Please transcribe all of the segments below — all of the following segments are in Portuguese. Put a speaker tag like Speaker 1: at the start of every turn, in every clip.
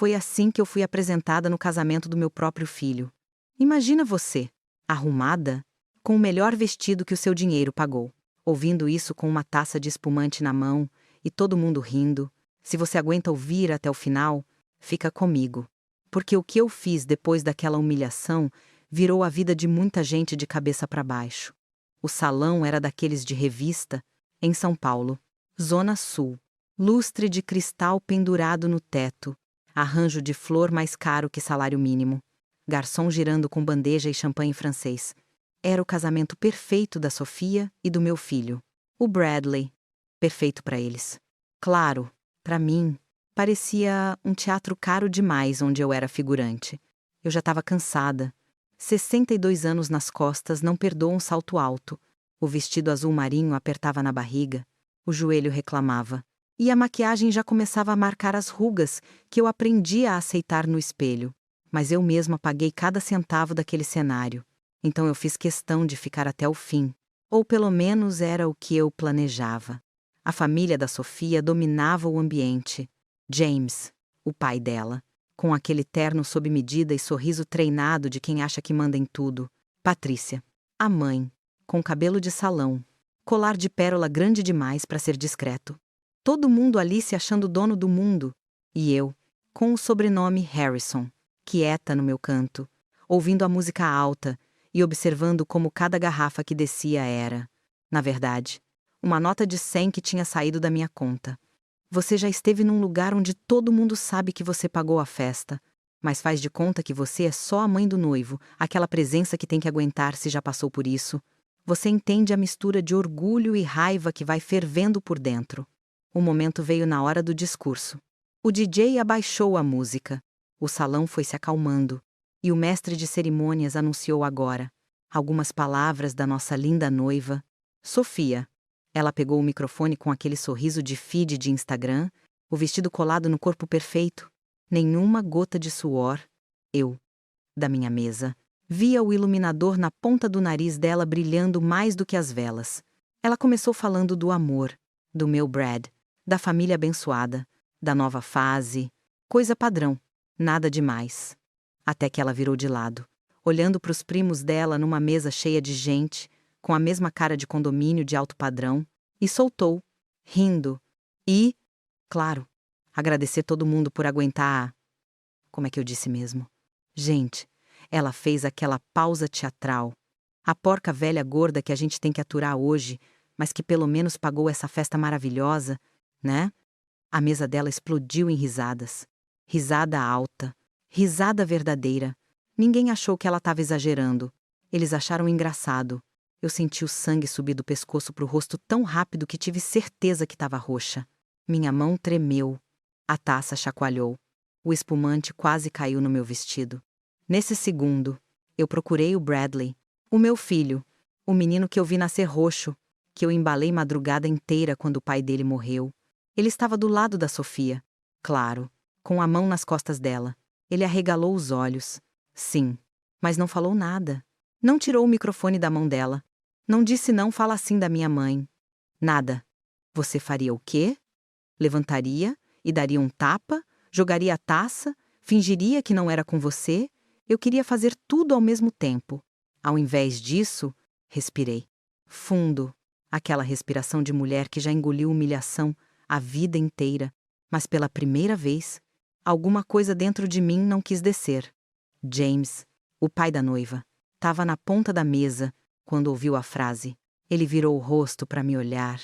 Speaker 1: Foi assim que eu fui apresentada no casamento do meu próprio filho. Imagina você, arrumada, com o melhor vestido que o seu dinheiro pagou, ouvindo isso com uma taça de espumante na mão e todo mundo rindo. Se você aguenta ouvir até o final, fica comigo. Porque o que eu fiz depois daquela humilhação virou a vida de muita gente de cabeça para baixo. O salão era daqueles de revista, em São Paulo, Zona Sul. Lustre de cristal pendurado no teto, arranjo de flor mais caro que salário mínimo, garçom girando com bandeja e champanhe francês. Era o casamento perfeito da Sofia e do meu filho, o Bradley. Perfeito para eles. Claro, para mim, parecia um teatro caro demais onde eu era figurante. Eu já estava cansada. 62 anos nas costas não perdoam um salto alto. O vestido azul marinho apertava na barriga. O joelho reclamava. E a maquiagem já começava a marcar as rugas que eu aprendia a aceitar no espelho. Mas eu mesma paguei cada centavo daquele cenário. Então eu fiz questão de ficar até o fim. Ou pelo menos era o que eu planejava. A família da Sofia dominava o ambiente. James, o pai dela, com aquele terno sob medida e sorriso treinado de quem acha que manda em tudo. Patrícia, a mãe, com cabelo de salão, colar de pérola grande demais para ser discreto. Todo mundo ali se achando dono do mundo. E eu, com o sobrenome Harrison, quieta no meu canto, ouvindo a música alta e observando como cada garrafa que descia era, na verdade, uma nota de 100 que tinha saído da minha conta. Você já esteve num lugar onde todo mundo sabe que você pagou a festa, mas faz de conta que você é só a mãe do noivo, aquela presença que tem que aguentar se já passou por isso. Você entende a mistura de orgulho e raiva que vai fervendo por dentro. O momento veio na hora do discurso. O DJ abaixou a música. O salão foi se acalmando. E o mestre de cerimônias anunciou agora algumas palavras da nossa linda noiva, Sofia. Ela pegou o microfone com aquele sorriso de feed de Instagram, o vestido colado no corpo perfeito. Nenhuma gota de suor. Eu, da minha mesa, via o iluminador na ponta do nariz dela brilhando mais do que as velas. Ela começou falando do amor, do meu Brad, da família abençoada, da nova fase, coisa padrão, nada demais. Até que ela virou de lado, olhando para os primos dela numa mesa cheia de gente, com a mesma cara de condomínio de alto padrão, e soltou, rindo, e, claro, agradecer todo mundo por aguentar. Como é que eu disse mesmo? Gente, ela fez aquela pausa teatral, a porca velha gorda que a gente tem que aturar hoje, mas que pelo menos pagou essa festa maravilhosa, né? A mesa dela explodiu em risadas. Risada alta. Risada verdadeira. Ninguém achou que ela estava exagerando. Eles acharam engraçado. Eu senti o sangue subir do pescoço pro rosto tão rápido que tive certeza que estava roxa. Minha mão tremeu. A taça chacoalhou. O espumante quase caiu no meu vestido. Nesse segundo, eu procurei o Bradley, o meu filho, o menino que eu vi nascer roxo, que eu embalei madrugada inteira quando o pai dele morreu. Ele estava do lado da Sofia, claro, com a mão nas costas dela. Ele arregalou os olhos. Sim, mas não falou nada. Não tirou o microfone da mão dela. Não disse não fala assim da minha mãe. Nada. Você faria o quê? Levantaria e daria um tapa? Jogaria a taça? Fingiria que não era com você? Eu queria fazer tudo ao mesmo tempo. Ao invés disso, respirei. Fundo. Aquela respiração de mulher que já engoliu humilhação a vida inteira, mas pela primeira vez, alguma coisa dentro de mim não quis descer. James, o pai da noiva, estava na ponta da mesa quando ouviu a frase. Ele virou o rosto para me olhar,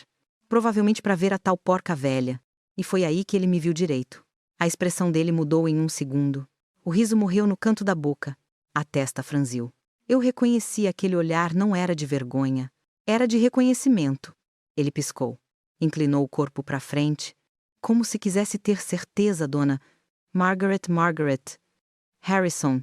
Speaker 1: provavelmente para ver a tal porca velha, e foi aí que ele me viu direito. A expressão dele mudou em um segundo. O riso morreu no canto da boca. A testa franziu. Eu reconheci aquele olhar não era de vergonha, era de reconhecimento. Ele piscou. Inclinou o corpo para frente, como se quisesse ter certeza, dona Margaret. Harrison.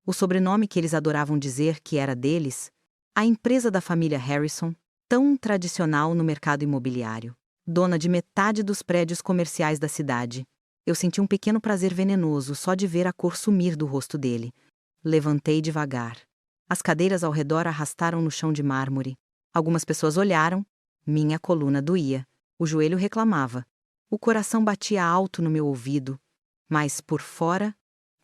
Speaker 1: O sobrenome que eles adoravam dizer que era deles. A empresa da família Harrison, tão tradicional no mercado imobiliário. Dona de metade dos prédios comerciais da cidade. Eu senti um pequeno prazer venenoso só de ver a cor sumir do rosto dele. Levantei devagar. As cadeiras ao redor arrastaram no chão de mármore. Algumas pessoas olharam. Minha coluna doía. O joelho reclamava. O coração batia alto no meu ouvido. Mas por fora,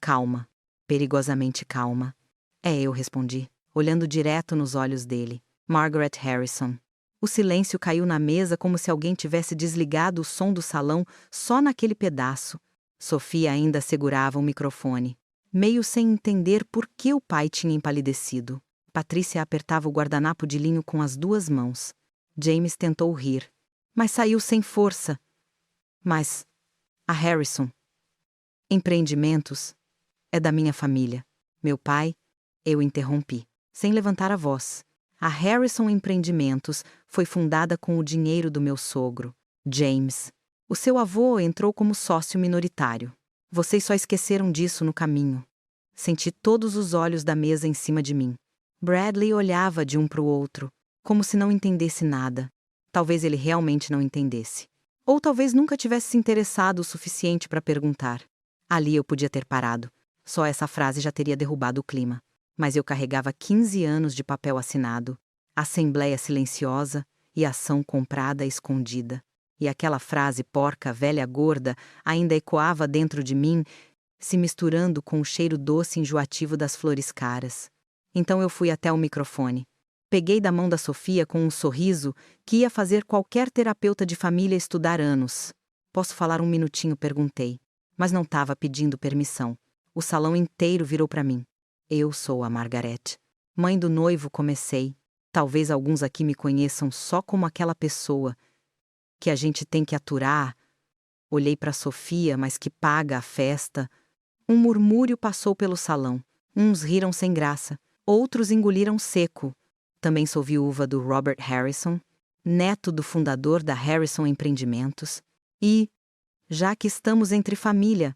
Speaker 1: calma. Perigosamente calma. É, eu respondi, olhando direto nos olhos dele. Margaret Harrison. O silêncio caiu na mesa como se alguém tivesse desligado o som do salão só naquele pedaço. Sofia ainda segurava o microfone, meio sem entender por que o pai tinha empalidecido. Patrícia apertava o guardanapo de linho com as duas mãos. James tentou rir, mas saiu sem força. Mas a Harrison. Empreendimentos é da minha família. Meu pai, eu interrompi, sem levantar a voz. A Harrison Empreendimentos foi fundada com o dinheiro do meu sogro, James. O seu avô entrou como sócio minoritário. Vocês só esqueceram disso no caminho. Senti todos os olhos da mesa em cima de mim. Bradley olhava de um para o outro, como se não entendesse nada. Talvez ele realmente não entendesse. Ou talvez nunca tivesse se interessado o suficiente para perguntar. Ali eu podia ter parado. Só essa frase já teria derrubado o clima. Mas eu carregava 15 anos de papel assinado, assembleia silenciosa e ação comprada escondida. E aquela frase porca, velha, gorda, ainda ecoava dentro de mim, se misturando com o cheiro doce e enjoativo das flores caras. Então eu fui até o microfone. Peguei da mão da Sofia com um sorriso que ia fazer qualquer terapeuta de família estudar anos. Posso falar um minutinho? Perguntei. Mas não estava pedindo permissão. O salão inteiro virou para mim. Eu sou a Margaret. Mãe do noivo, comecei. Talvez alguns aqui me conheçam só como aquela pessoa que a gente tem que aturar. Olhei para Sofia, mas que paga a festa. Um murmúrio passou pelo salão. Uns riram sem graça, outros engoliram seco. Também sou viúva do Robert Harrison, neto do fundador da Harrison Empreendimentos. E, já que estamos entre família,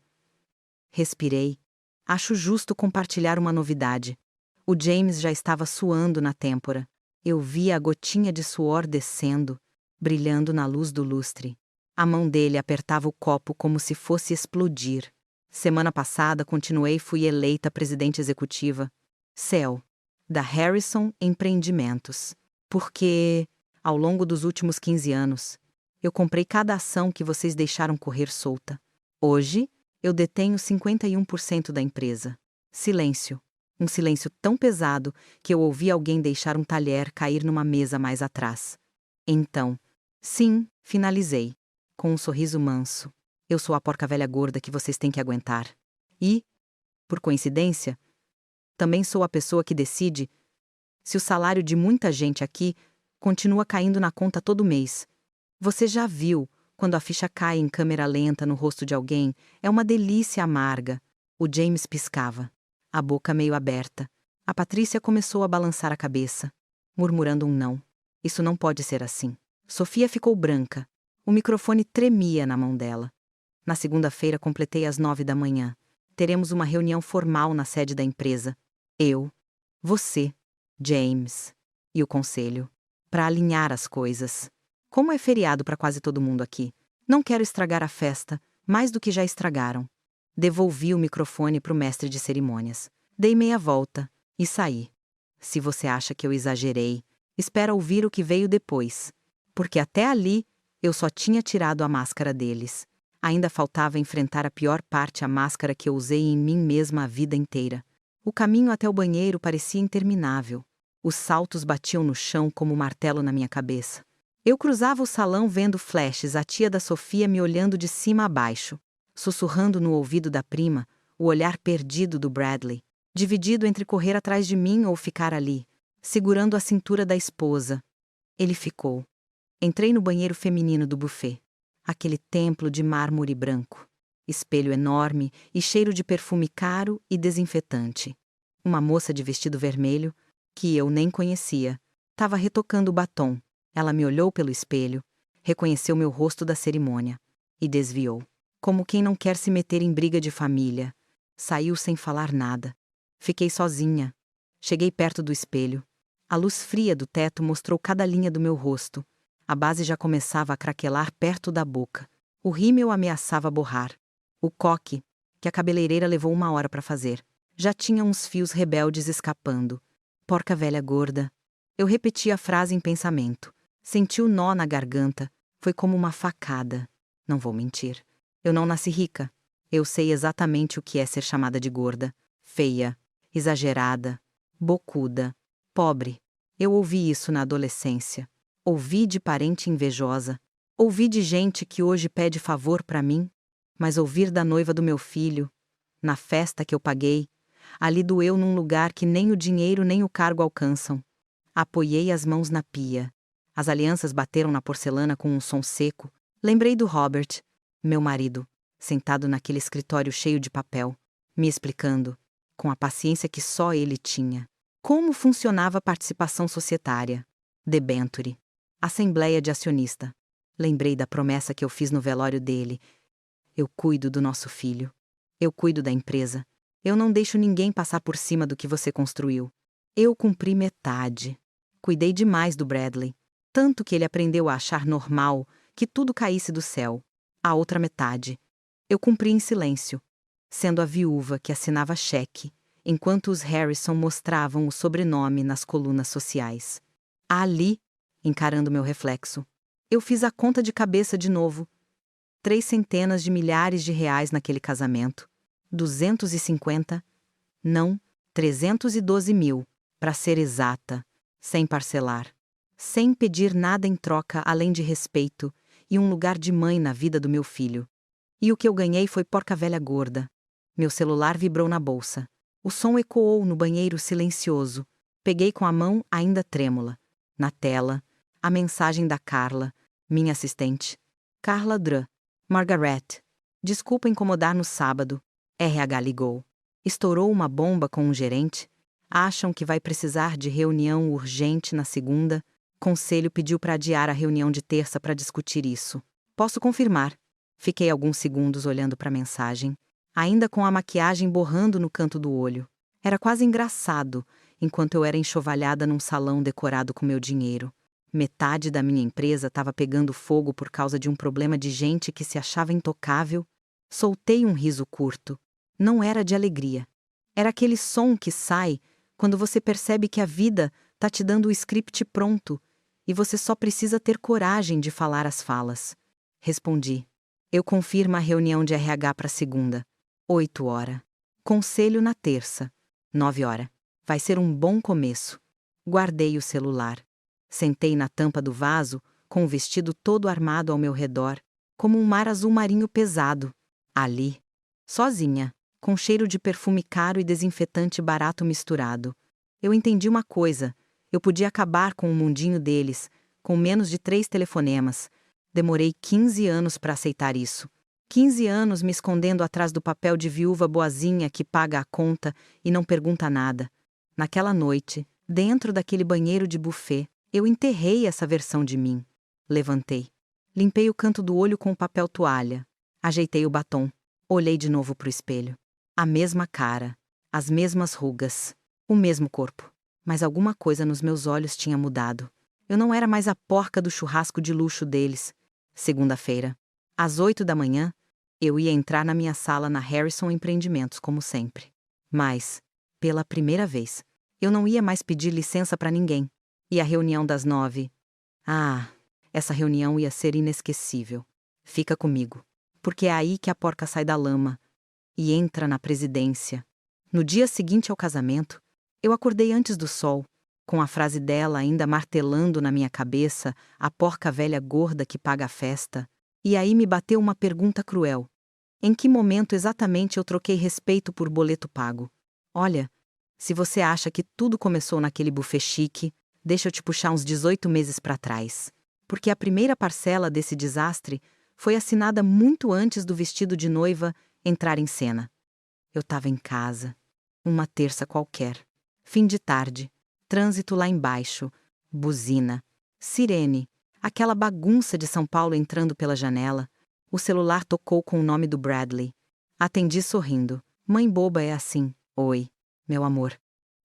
Speaker 1: respirei. Acho justo compartilhar uma novidade. O James já estava suando na têmpora. Eu via a gotinha de suor descendo, brilhando na luz do lustre. A mão dele apertava o copo como se fosse explodir. Semana passada continuei e fui eleita presidente executiva. CEO da Harrison Empreendimentos. Porque, ao longo dos últimos 15 anos, eu comprei cada ação que vocês deixaram correr solta. Hoje, eu detenho 51% da empresa. Silêncio. Um silêncio tão pesado que eu ouvi alguém deixar um talher cair numa mesa mais atrás. Então, sim, finalizei, com um sorriso manso. Eu sou a porca velha gorda que vocês têm que aguentar. E, por coincidência, também sou a pessoa que decide se o salário de muita gente aqui continua caindo na conta todo mês. Você já viu quando a ficha cai em câmera lenta no rosto de alguém? É uma delícia amarga. O James piscava, a boca meio aberta. A Patrícia começou a balançar a cabeça, murmurando um não. Isso não pode ser assim. Sofia ficou branca. O microfone tremia na mão dela. Na segunda-feira completei às 9 da manhã. Teremos uma reunião formal na sede da empresa. Eu, você, James e o conselho, para alinhar as coisas. Como é feriado para quase todo mundo aqui, não quero estragar a festa, mais do que já estragaram. Devolvi o microfone para o mestre de cerimônias. Dei meia volta e saí. Se você acha que eu exagerei, espera ouvir o que veio depois. Porque até ali, eu só tinha tirado a máscara deles. Ainda faltava enfrentar a pior parte, a máscara que eu usei em mim mesma a vida inteira. O caminho até o banheiro parecia interminável. Os saltos batiam no chão como um martelo na minha cabeça. Eu cruzava o salão vendo flashes, a tia da Sofia me olhando de cima a baixo, sussurrando no ouvido da prima, o olhar perdido do Bradley, dividido entre correr atrás de mim ou ficar ali, segurando a cintura da esposa. Ele ficou. Entrei no banheiro feminino do buffet. Aquele templo de mármore branco. Espelho enorme e cheiro de perfume caro e desinfetante. Uma moça de vestido vermelho, que eu nem conhecia, estava retocando o batom. Ela me olhou pelo espelho, reconheceu meu rosto da cerimônia e desviou. Como quem não quer se meter em briga de família. Saiu sem falar nada. Fiquei sozinha. Cheguei perto do espelho. A luz fria do teto mostrou cada linha do meu rosto. A base já começava a craquelar perto da boca. O rímel ameaçava borrar. O coque, que a cabeleireira levou 1 hora para fazer, já tinha uns fios rebeldes escapando. Porca velha gorda. Eu repeti a frase em pensamento. Senti o nó na garganta. Foi como uma facada. Não vou mentir. Eu não nasci rica. Eu sei exatamente o que é ser chamada de gorda, feia, exagerada, bocuda, pobre. Eu ouvi isso na adolescência. Ouvi de parente invejosa. Ouvi de gente que hoje pede favor pra mim. Mas ouvir da noiva do meu filho, na festa que eu paguei, ali doeu num lugar que nem o dinheiro nem o cargo alcançam. Apoiei as mãos na pia. As alianças bateram na porcelana com um som seco. Lembrei do Robert, meu marido, sentado naquele escritório cheio de papel, me explicando, com a paciência que só ele tinha, como funcionava a participação societária, debenture, assembleia de acionista. Lembrei da promessa que eu fiz no velório dele. Eu cuido do nosso filho. Eu cuido da empresa. Eu não deixo ninguém passar por cima do que você construiu. Eu cumpri metade. Cuidei demais do Bradley, tanto que ele aprendeu a achar normal que tudo caísse do céu. A outra metade eu cumpri em silêncio, sendo a viúva que assinava cheque, enquanto os Harrison mostravam o sobrenome nas colunas sociais. Ali, encarando meu reflexo, eu fiz a conta de cabeça de novo. 3 centenas de milhares de reais naquele casamento. 250, não, 312 mil, para ser exata, sem parcelar, sem pedir nada em troca além de respeito e um lugar de mãe na vida do meu filho. E o que eu ganhei foi porca velha gorda. Meu celular vibrou na bolsa. O som ecoou no banheiro silencioso. Peguei com a mão ainda trêmula. Na tela, a mensagem da Carla, minha assistente. Carla Dr. Margaret. Desculpa incomodar no sábado. RH ligou. Estourou uma bomba com um gerente. Acham que vai precisar de reunião urgente na segunda. Conselho pediu para adiar a reunião de terça para discutir isso. Posso confirmar. Fiquei alguns segundos olhando para a mensagem, ainda com a maquiagem borrando no canto do olho. Era quase engraçado, enquanto eu era enxovalhada num salão decorado com meu dinheiro. Metade da minha empresa estava pegando fogo por causa de um problema de gente que se achava intocável. Soltei um riso curto. Não era de alegria. Era aquele som que sai quando você percebe que a vida tá te dando o script pronto e você só precisa ter coragem de falar as falas. Respondi. Eu confirmo a reunião de RH para segunda, 8 horas. Conselho na terça, 9 horas. Vai ser um bom começo. Guardei o celular. Sentei na tampa do vaso, com o vestido todo armado ao meu redor, como um mar azul marinho pesado. Ali, sozinha, com cheiro de perfume caro e desinfetante barato misturado. Eu entendi uma coisa. Eu podia acabar com o mundinho deles, com menos de 3 telefonemas. Demorei 15 anos para aceitar isso. 15 anos me escondendo atrás do papel de viúva boazinha que paga a conta e não pergunta nada. Naquela noite, dentro daquele banheiro de buffet, eu enterrei essa versão de mim. Levantei. Limpei o canto do olho com o papel toalha. Ajeitei o batom. Olhei de novo pro espelho. A mesma cara. As mesmas rugas. O mesmo corpo. Mas alguma coisa nos meus olhos tinha mudado. Eu não era mais a porca do churrasco de luxo deles. Segunda-feira, às 8 da manhã, eu ia entrar na minha sala na Harrison Empreendimentos, como sempre. Mas, pela primeira vez, eu não ia mais pedir licença para ninguém. E a reunião das 9. Essa reunião ia ser inesquecível. Fica comigo. Porque é aí que a porca sai da lama e entra na presidência. No dia seguinte ao casamento, eu acordei antes do sol, com a frase dela ainda martelando na minha cabeça, a porca velha gorda que paga a festa. E aí me bateu uma pergunta cruel. Em que momento exatamente eu troquei respeito por boleto pago? Olha, se você acha que tudo começou naquele buffet chique, deixa eu te puxar uns 18 meses para trás. Porque a primeira parcela desse desastre foi assinada muito antes do vestido de noiva entrar em cena. Eu estava em casa, uma terça qualquer, fim de tarde. Trânsito lá embaixo, buzina, sirene, aquela bagunça de São Paulo entrando pela janela. O celular tocou com o nome do Bradley. Atendi sorrindo. Mãe boba é assim. Oi, meu amor.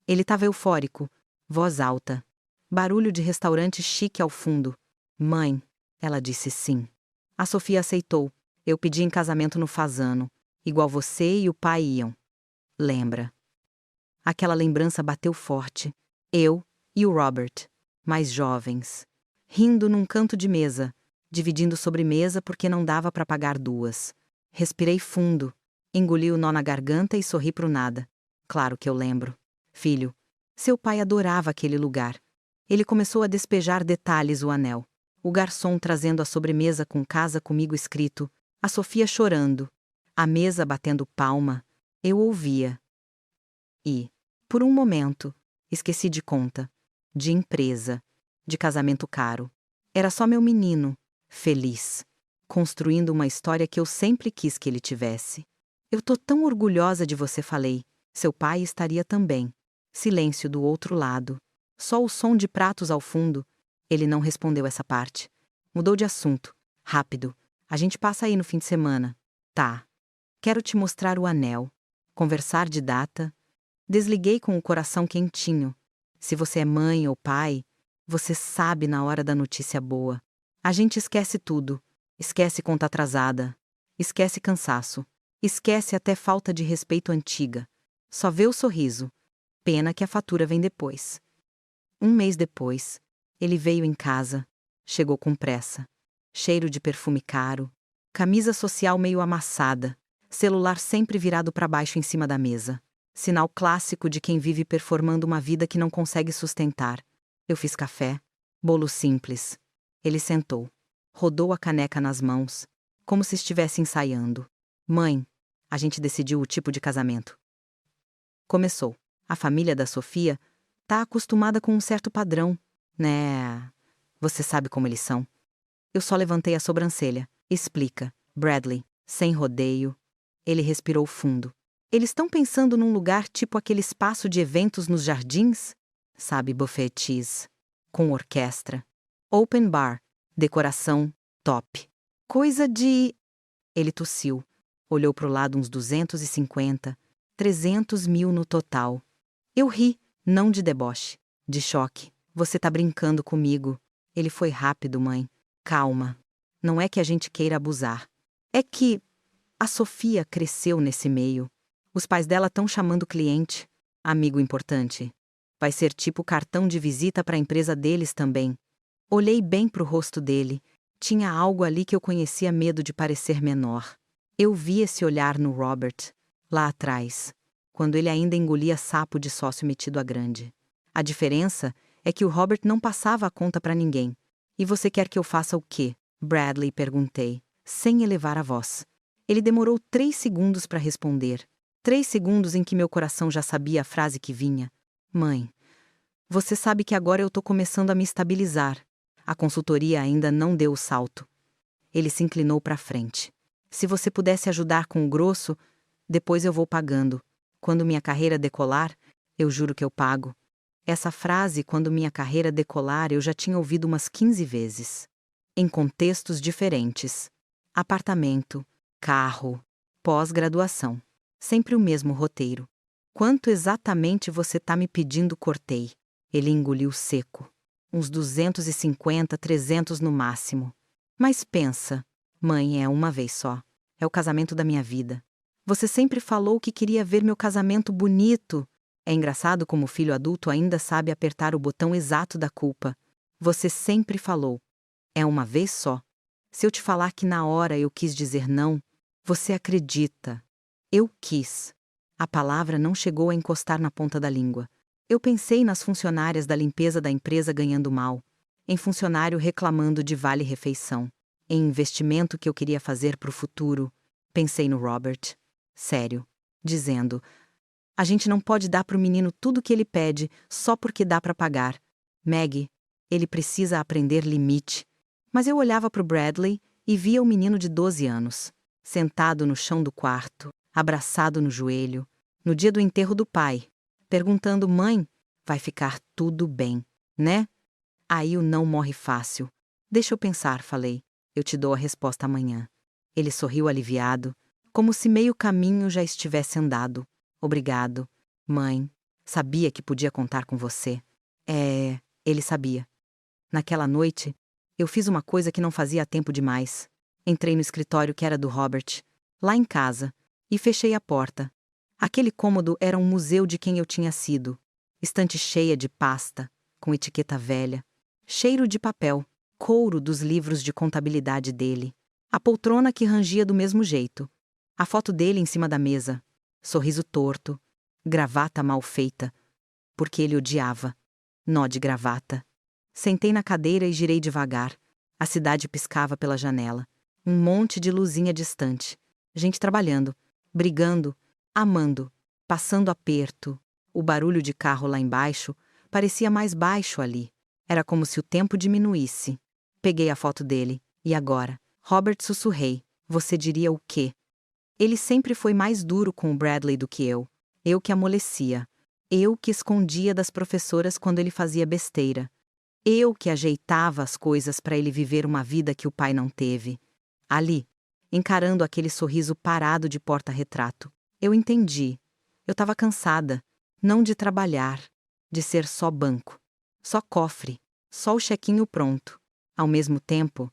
Speaker 1: Ele estava eufórico. Voz alta. Barulho de restaurante chique ao fundo. Mãe, ela disse sim. A Sofia aceitou. Eu pedi em casamento no Fasano. Igual você e o pai iam. Lembra? Aquela lembrança bateu forte. Eu e o Robert, mais jovens, rindo num canto de mesa, dividindo sobremesa porque não dava para pagar 2. Respirei fundo. Engoli o nó na garganta e sorri pro nada. Claro que eu lembro. Filho, seu pai adorava aquele lugar. Ele começou a despejar detalhes o anel. O garçom trazendo a sobremesa com casa comigo escrito, a Sofia chorando, a mesa batendo palma. Eu ouvia. E, por um momento, esqueci de conta, de empresa, de casamento caro. Era só meu menino, feliz, construindo uma história que eu sempre quis que ele tivesse. Eu tô tão orgulhosa de você, falei. Seu pai estaria também. Silêncio do outro lado. Só o som de pratos ao fundo. Ele não respondeu essa parte. Mudou de assunto. Rápido. A gente passa aí no fim de semana. Tá. Quero te mostrar o anel. Conversar de data. Desliguei com o coração quentinho. Se você é mãe ou pai, você sabe na hora da notícia boa. A gente esquece tudo. Esquece conta atrasada. Esquece cansaço. Esquece até falta de respeito antiga. Só vê o sorriso. Pena que a fatura vem depois. Um mês depois, ele veio em casa. Chegou com pressa. Cheiro de perfume caro. Camisa social meio amassada. Celular sempre virado para baixo em cima da mesa. Sinal clássico de quem vive performando uma vida que não consegue sustentar. Eu fiz café. Bolo simples. Ele sentou. Rodou a caneca nas mãos, como se estivesse ensaiando. Mãe, a gente decidiu o tipo de casamento. Começou. A família da Sofia tá acostumada com um certo padrão, né? Você sabe como eles são. Eu só levantei a sobrancelha. Explica, Bradley, sem rodeio. Ele respirou fundo. Eles estão pensando num lugar tipo aquele espaço de eventos nos jardins? Sabe, buffets, com orquestra. Open bar, decoração, top. Coisa de... Ele tossiu. Olhou pro lado uns 250, 300 mil no total. Eu ri, não de deboche, de choque. Você tá brincando comigo. Ele foi rápido, mãe. Calma. Não é que a gente queira abusar. É que a Sofia cresceu nesse meio. Os pais dela estão chamando o cliente. Amigo importante. Vai ser tipo cartão de visita para a empresa deles também. Olhei bem pro rosto dele. Tinha algo ali que eu conhecia, medo de parecer menor. Eu vi esse olhar no Robert, lá atrás, quando ele ainda engolia sapo de sócio metido a grande. A diferença é que o Robert não passava a conta para ninguém. E você quer que eu faça o quê? Bradley, perguntei, sem elevar a voz. Ele demorou 3 segundos para responder. 3 segundos em que meu coração já sabia a frase que vinha. Mãe, você sabe que agora eu tô começando a me estabilizar. A consultoria ainda não deu o salto. Ele se inclinou para frente. Se você pudesse ajudar com o grosso, depois eu vou pagando. Quando minha carreira decolar, eu juro que eu pago. Essa frase, quando minha carreira decolar, eu já tinha ouvido umas 15 vezes. Em contextos diferentes. Apartamento, carro, pós-graduação. Sempre o mesmo roteiro. Quanto exatamente você tá me pedindo? Cortei. Ele engoliu seco. Uns 250, 300 no máximo. Mas pensa, mãe, é uma vez só. É o casamento da minha vida. Você sempre falou que queria ver meu casamento bonito. É engraçado como o filho adulto ainda sabe apertar o botão exato da culpa. Você sempre falou. É uma vez só. Se eu te falar que na hora eu quis dizer não, você acredita. Eu quis. A palavra não chegou a encostar na ponta da língua. Eu pensei nas funcionárias da limpeza da empresa ganhando mal, em funcionário reclamando de vale-refeição, em investimento que eu queria fazer para o futuro. Pensei no Robert, sério, dizendo: a gente não pode dar para o menino tudo que ele pede só porque dá para pagar. Maggie, ele precisa aprender limite. Mas eu olhava para o Bradley e via o menino de 12 anos, sentado no chão do quarto, abraçado no joelho, no dia do enterro do pai, perguntando: mãe, vai ficar tudo bem, né? Aí o não morre fácil. Deixa eu pensar, falei. Eu te dou a resposta amanhã. Ele sorriu aliviado, como se meio caminho já estivesse andado. Obrigado, mãe. Sabia que podia contar com você. Ele sabia. Naquela noite, eu fiz uma coisa que não fazia tempo demais. Entrei no escritório que era do Robert, lá em casa, e fechei a porta. Aquele cômodo era um museu de quem eu tinha sido. Estante cheia de pasta, com etiqueta velha. Cheiro de papel, couro dos livros de contabilidade dele. A poltrona que rangia do mesmo jeito. A foto dele em cima da mesa. Sorriso torto. Gravata mal feita. Porque ele odiava. Nó de gravata. Sentei na cadeira e girei devagar. A cidade piscava pela janela. Um monte de luzinha distante. Gente trabalhando. Brigando. Amando. Passando aperto. O barulho de carro lá embaixo parecia mais baixo ali. Era como se o tempo diminuísse. Peguei a foto dele. E agora? Robert, sussurrei. Você diria o quê? Ele sempre foi mais duro com o Bradley do que eu. Eu que amolecia. Eu que escondia das professoras quando ele fazia besteira. Eu que ajeitava as coisas para ele viver uma vida que o pai não teve. Ali, encarando aquele sorriso parado de porta-retrato, eu entendi. Eu estava cansada, não de trabalhar, de ser só banco, só cofre, só o chequinho pronto. Ao mesmo tempo,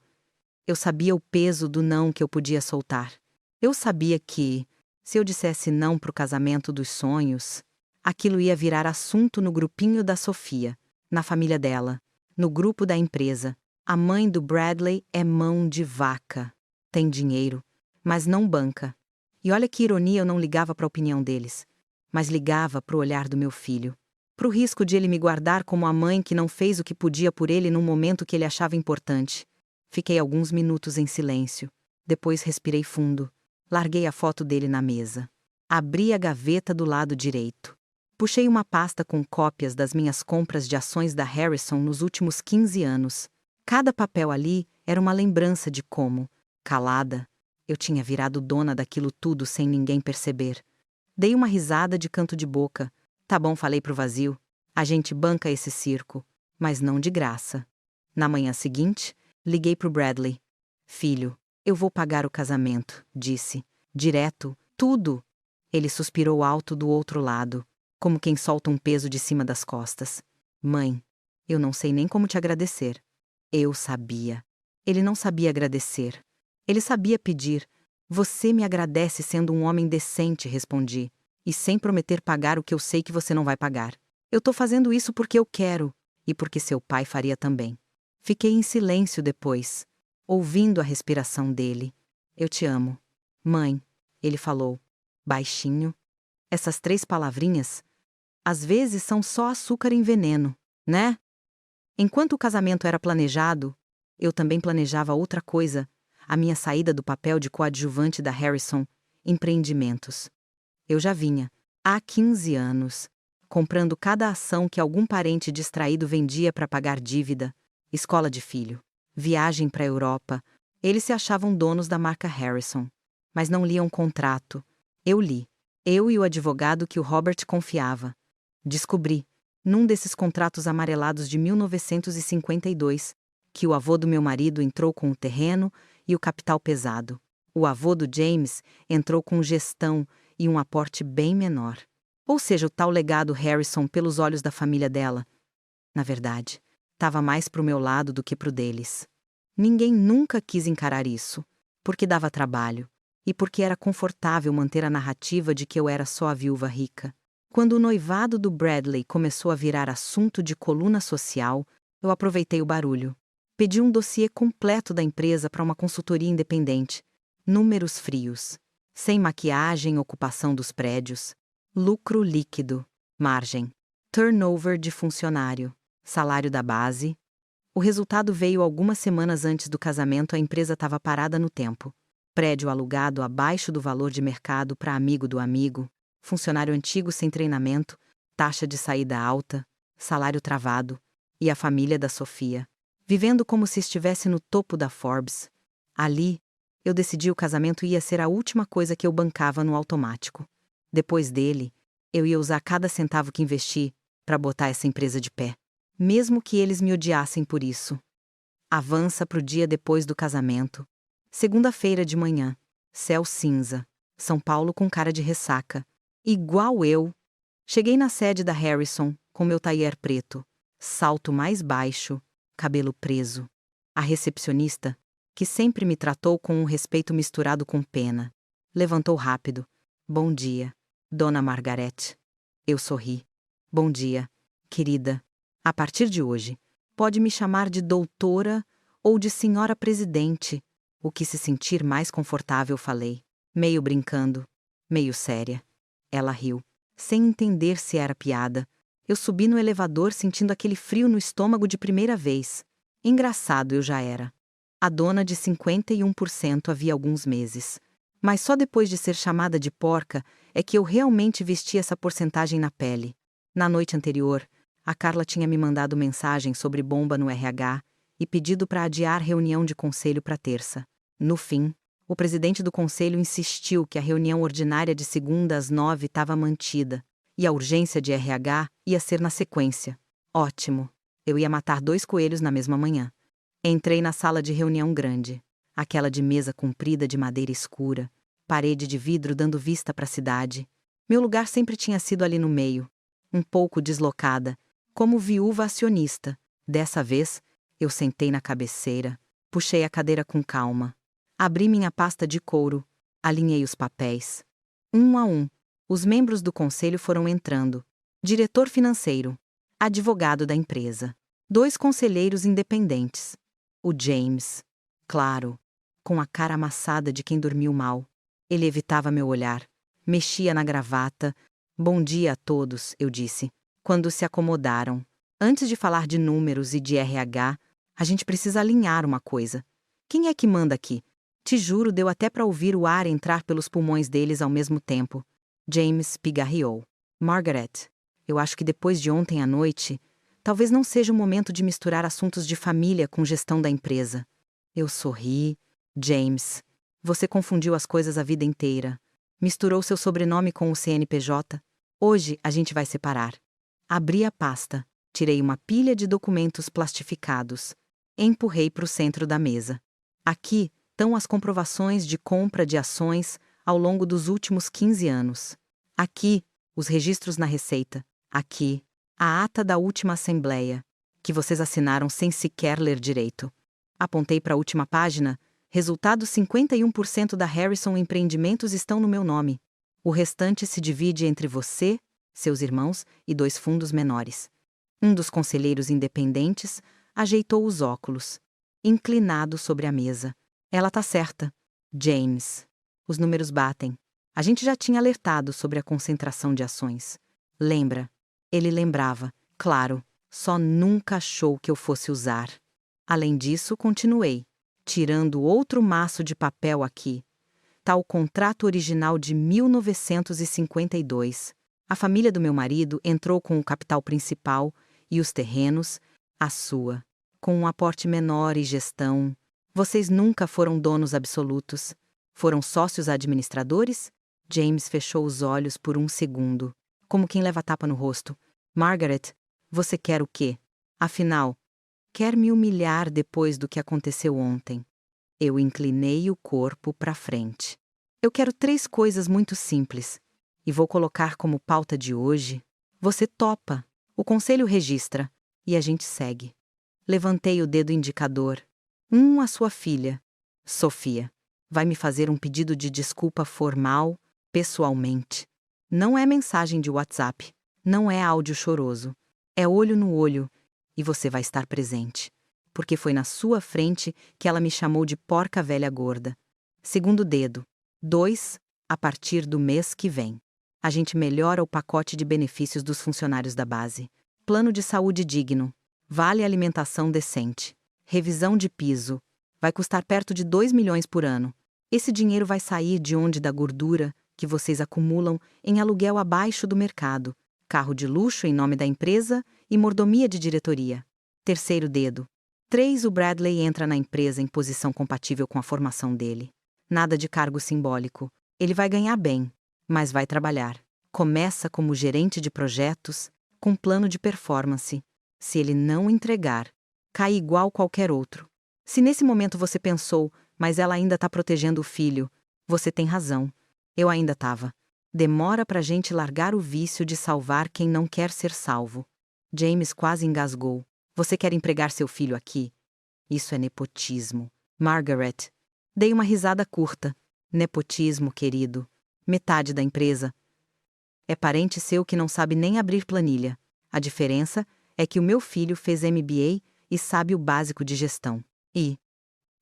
Speaker 1: eu sabia o peso do não que eu podia soltar. Eu sabia que, se eu dissesse não pro casamento dos sonhos, aquilo ia virar assunto no grupinho da Sofia, na família dela, no grupo da empresa. A mãe do Bradley é mão de vaca. Tem dinheiro, mas não banca. E olha que ironia, eu não ligava para a opinião deles, mas ligava pro olhar do meu filho. Pro risco de ele me guardar como a mãe que não fez o que podia por ele num momento que ele achava importante. Fiquei alguns minutos em silêncio. Depois respirei fundo. Larguei a foto dele na mesa. Abri a gaveta do lado direito. Puxei uma pasta com cópias das minhas compras de ações da Harrison nos últimos 15 anos. Cada papel ali era uma lembrança de como, calada, eu tinha virado dona daquilo tudo sem ninguém perceber. Dei uma risada de canto de boca. Tá bom, falei pro vazio. A gente banca esse circo, mas não de graça. Na manhã seguinte, liguei pro Bradley. Filho, eu vou pagar o casamento, disse. Direto, tudo. Ele suspirou alto do outro lado, como quem solta um peso de cima das costas. Mãe, eu não sei nem como te agradecer. Eu sabia. Ele não sabia agradecer. Ele sabia pedir. Você me agradece sendo um homem decente, respondi. E sem prometer pagar o que eu sei que você não vai pagar. Eu tô fazendo isso porque eu quero, e porque seu pai faria também. Fiquei em silêncio depois, ouvindo a respiração dele. Eu te amo. Mãe, ele falou, baixinho. Essas 3 palavrinhas, às vezes são só açúcar em veneno, né? Enquanto o casamento era planejado, eu também planejava outra coisa, a minha saída do papel de coadjuvante da Harrison, empreendimentos. Eu já vinha, há 15 anos, comprando cada ação que algum parente distraído vendia para pagar dívida, escola de filho, viagem para a Europa. Eles se achavam donos da marca Harrison, mas não liam contrato. Eu li. Eu e o advogado que o Robert confiava. Descobri, num desses contratos amarelados de 1952, que o avô do meu marido entrou com o terreno e o capital pesado. O avô do James entrou com gestão e um aporte bem menor. Ou seja, o tal legado Harrison pelos olhos da família dela. Na verdade, estava mais pro meu lado do que pro deles. Ninguém nunca quis encarar isso, porque dava trabalho, e porque era confortável manter a narrativa de que eu era só a viúva rica. Quando o noivado do Bradley começou a virar assunto de coluna social, eu aproveitei o barulho. Pedi um dossiê completo da empresa para uma consultoria independente. Números frios. Sem maquiagem, ocupação dos prédios. Lucro líquido. Margem. Turnover de funcionário. Salário da base. O resultado veio algumas semanas antes do casamento. A empresa estava parada no tempo. Prédio alugado abaixo do valor de mercado para amigo do amigo. Funcionário antigo sem treinamento. Taxa de saída alta. Salário travado. E a família da Sofia, vivendo como se estivesse no topo da Forbes. Ali, eu decidi o casamento ia ser a última coisa que eu bancava no automático. Depois dele, eu ia usar cada centavo que investi para botar essa empresa de pé. Mesmo que eles me odiassem por isso. Avança pro dia depois do casamento. Segunda-feira de manhã. Céu cinza. São Paulo com cara de ressaca. Igual eu. Cheguei na sede da Harrison, com meu taier preto. Salto mais baixo, cabelo preso. A recepcionista, que sempre me tratou com um respeito misturado com pena, levantou rápido. Bom dia, Dona Margaret. Eu sorri. Bom dia, querida. A partir de hoje, pode me chamar de doutora ou de senhora presidente, o que se sentir mais confortável, falei. meio brincando, meio séria. Ela riu, sem entender se era piada. Eu subi no elevador sentindo aquele frio no estômago de primeira vez. Engraçado eu já era. A dona de 51% havia alguns meses. Mas só depois de ser chamada de porca é que eu realmente vesti essa porcentagem na pele. Na noite anterior, a Carla tinha me mandado mensagem sobre bomba no RH e pedido para adiar reunião de conselho para terça. No fim, o presidente do conselho insistiu que a reunião ordinária de segunda às 9 estava mantida, e a urgência de RH ia ser na sequência. Ótimo. Eu ia matar 2 coelhos na mesma manhã. Entrei na sala de reunião grande, aquela de mesa comprida de madeira escura, parede de vidro dando vista para a cidade. Meu lugar sempre tinha sido ali no meio, um pouco deslocada, como viúva acionista. Dessa vez, eu sentei na cabeceira, puxei a cadeira com calma. Abri minha pasta de couro, alinhei os papéis. Um a um, os membros do conselho foram entrando. Diretor financeiro, advogado da empresa, 2 conselheiros independentes. O James, claro, com a cara amassada de quem dormiu mal. Ele evitava meu olhar, mexia na gravata. Bom dia a todos, eu disse, quando se acomodaram. Antes de falar de números e de RH, a gente precisa alinhar uma coisa. Quem é que manda aqui? Te juro, deu até para ouvir o ar entrar pelos pulmões deles ao mesmo tempo. James pigarreou. Margaret, eu acho que depois de ontem à noite, talvez não seja o momento de misturar assuntos de família com gestão da empresa. Eu sorri. James, você confundiu as coisas a vida inteira. Misturou seu sobrenome com o CNPJ. Hoje a gente vai separar. Abri a pasta, tirei uma pilha de documentos plastificados. Empurrei para o centro da mesa. Aqui estão as comprovações de compra de ações ao longo dos últimos 15 anos. Aqui, os registros na Receita. Aqui, a ata da última assembleia, que vocês assinaram sem sequer ler direito. Apontei para a última página. Resultado: 51% da Harrison Empreendimentos estão no meu nome. O restante se divide entre você, seus irmãos e 2 fundos menores. Um dos conselheiros independentes ajeitou os óculos, inclinado sobre a mesa. Ela tá certa. James. Os números batem. A gente já tinha alertado sobre a concentração de ações. Lembra? Ele lembrava, claro, só nunca achou que eu fosse usar. Além disso, continuei, tirando outro maço de papel aqui. Tá o contrato original de 1952. A família do meu marido entrou com o capital principal e os terrenos, a sua, com um aporte menor e gestão. Vocês nunca foram donos absolutos. Foram sócios administradores? James fechou os olhos por um segundo, como quem leva tapa no rosto. Margaret, você quer o quê? Afinal, quer me humilhar depois do que aconteceu ontem? Eu inclinei o corpo para frente. Eu quero 3 coisas muito simples, e vou colocar como pauta de hoje. Você topa, o conselho registra, e a gente segue. Levantei o dedo indicador. A sua filha, Sofia, vai me fazer um pedido de desculpa formal, pessoalmente. Não é mensagem de WhatsApp, não é áudio choroso. É olho no olho, e você vai estar presente. Porque foi na sua frente que ela me chamou de porca velha gorda. Segundo dedo. 2, a partir do mês que vem. A gente melhora o pacote de benefícios dos funcionários da base. Plano de saúde digno. Vale alimentação decente. Revisão de piso. Vai custar perto de 2 milhões por ano. Esse dinheiro vai sair de onde? Da gordura que vocês acumulam em aluguel abaixo do mercado. Carro de luxo em nome da empresa e mordomia de diretoria. Terceiro dedo. 3, o Bradley entra na empresa em posição compatível com a formação dele. Nada de cargo simbólico. Ele vai ganhar bem, mas vai trabalhar. Começa como gerente de projetos, com plano de performance. Se ele não entregar, cai igual qualquer outro. Se nesse momento você pensou, mas ela ainda está protegendo o filho, você tem razão. Eu ainda estava. Demora pra gente largar o vício de salvar quem não quer ser salvo. James quase engasgou. Você quer empregar seu filho aqui? Isso é nepotismo. Margaret. Dei uma risada curta. Nepotismo, querido. Metade da empresa é parente seu que não sabe nem abrir planilha. A diferença é que o meu filho fez MBA e sabe o básico de gestão. E,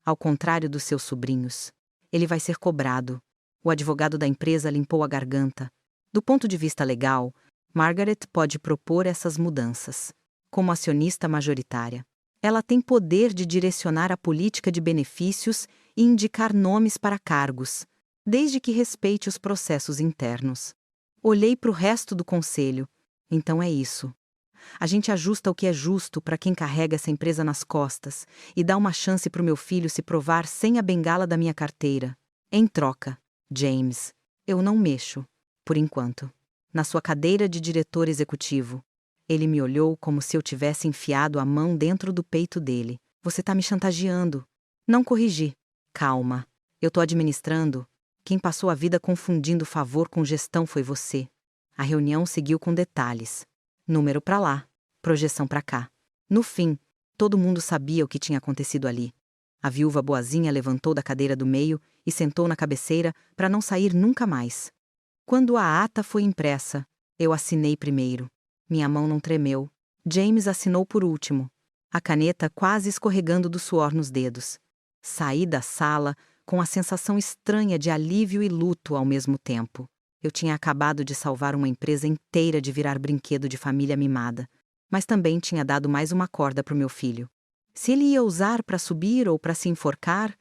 Speaker 1: ao contrário dos seus sobrinhos, ele vai ser cobrado. O advogado da empresa limpou a garganta. Do ponto de vista legal, Margaret pode propor essas mudanças. Como acionista majoritária, ela tem poder de direcionar a política de benefícios e indicar nomes para cargos, desde que respeite os processos internos. Olhei para o resto do conselho. Então é isso. A gente ajusta o que é justo para quem carrega essa empresa nas costas e dá uma chance para o meu filho se provar sem a bengala da minha carteira. Em troca, James, eu não mexo, por enquanto, na sua cadeira de diretor executivo. Ele me olhou como se eu tivesse enfiado a mão dentro do peito dele. Você tá me chantageando. Não corrigi. Calma. Eu tô administrando. Quem passou a vida confundindo favor com gestão foi você. A reunião seguiu com detalhes. Número pra lá, projeção pra cá. No fim, todo mundo sabia o que tinha acontecido ali. A viúva boazinha levantou da cadeira do meio e sentou na cabeceira para não sair nunca mais. Quando a ata foi impressa, eu assinei primeiro. Minha mão não tremeu. James assinou por último, a caneta quase escorregando do suor nos dedos. Saí da sala com a sensação estranha de alívio e luto ao mesmo tempo. Eu tinha acabado de salvar uma empresa inteira de virar brinquedo de família mimada, mas também tinha dado mais uma corda para o meu filho. Se ele ia usar para subir ou para se enforcar,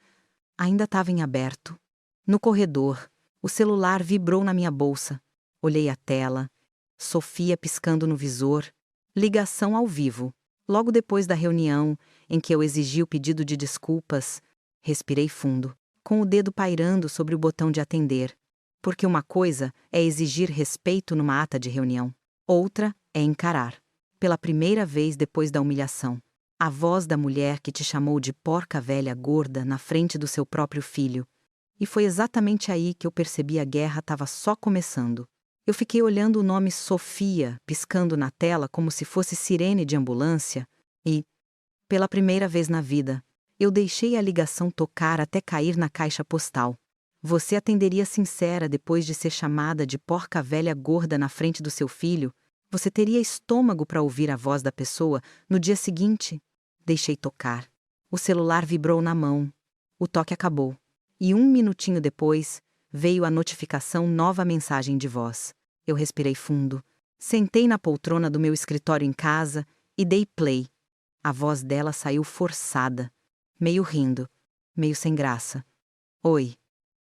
Speaker 1: ainda estava em aberto. No corredor, o celular vibrou na minha bolsa. Olhei a tela. Sofia piscando no visor. Ligação ao vivo. Logo depois da reunião, em que eu exigi o pedido de desculpas, respirei fundo, com o dedo pairando sobre o botão de atender. Porque uma coisa é exigir respeito numa ata de reunião. Outra é encarar, pela primeira vez depois da humilhação, a voz da mulher que te chamou de porca velha gorda na frente do seu próprio filho. E foi exatamente aí que eu percebi a guerra estava só começando. Eu fiquei olhando o nome Sofia piscando na tela como se fosse sirene de ambulância e, pela primeira vez na vida, eu deixei a ligação tocar até cair na caixa postal. Você atenderia sincera depois de ser chamada de porca velha gorda na frente do seu filho? Você teria estômago para ouvir a voz da pessoa no dia seguinte? Deixei tocar. O celular vibrou na mão. O toque acabou. E 1 minutinho depois, veio a notificação nova mensagem de voz. Eu respirei fundo. Sentei na poltrona do meu escritório em casa e dei play. A voz dela saiu forçada, meio rindo, meio sem graça. Oi,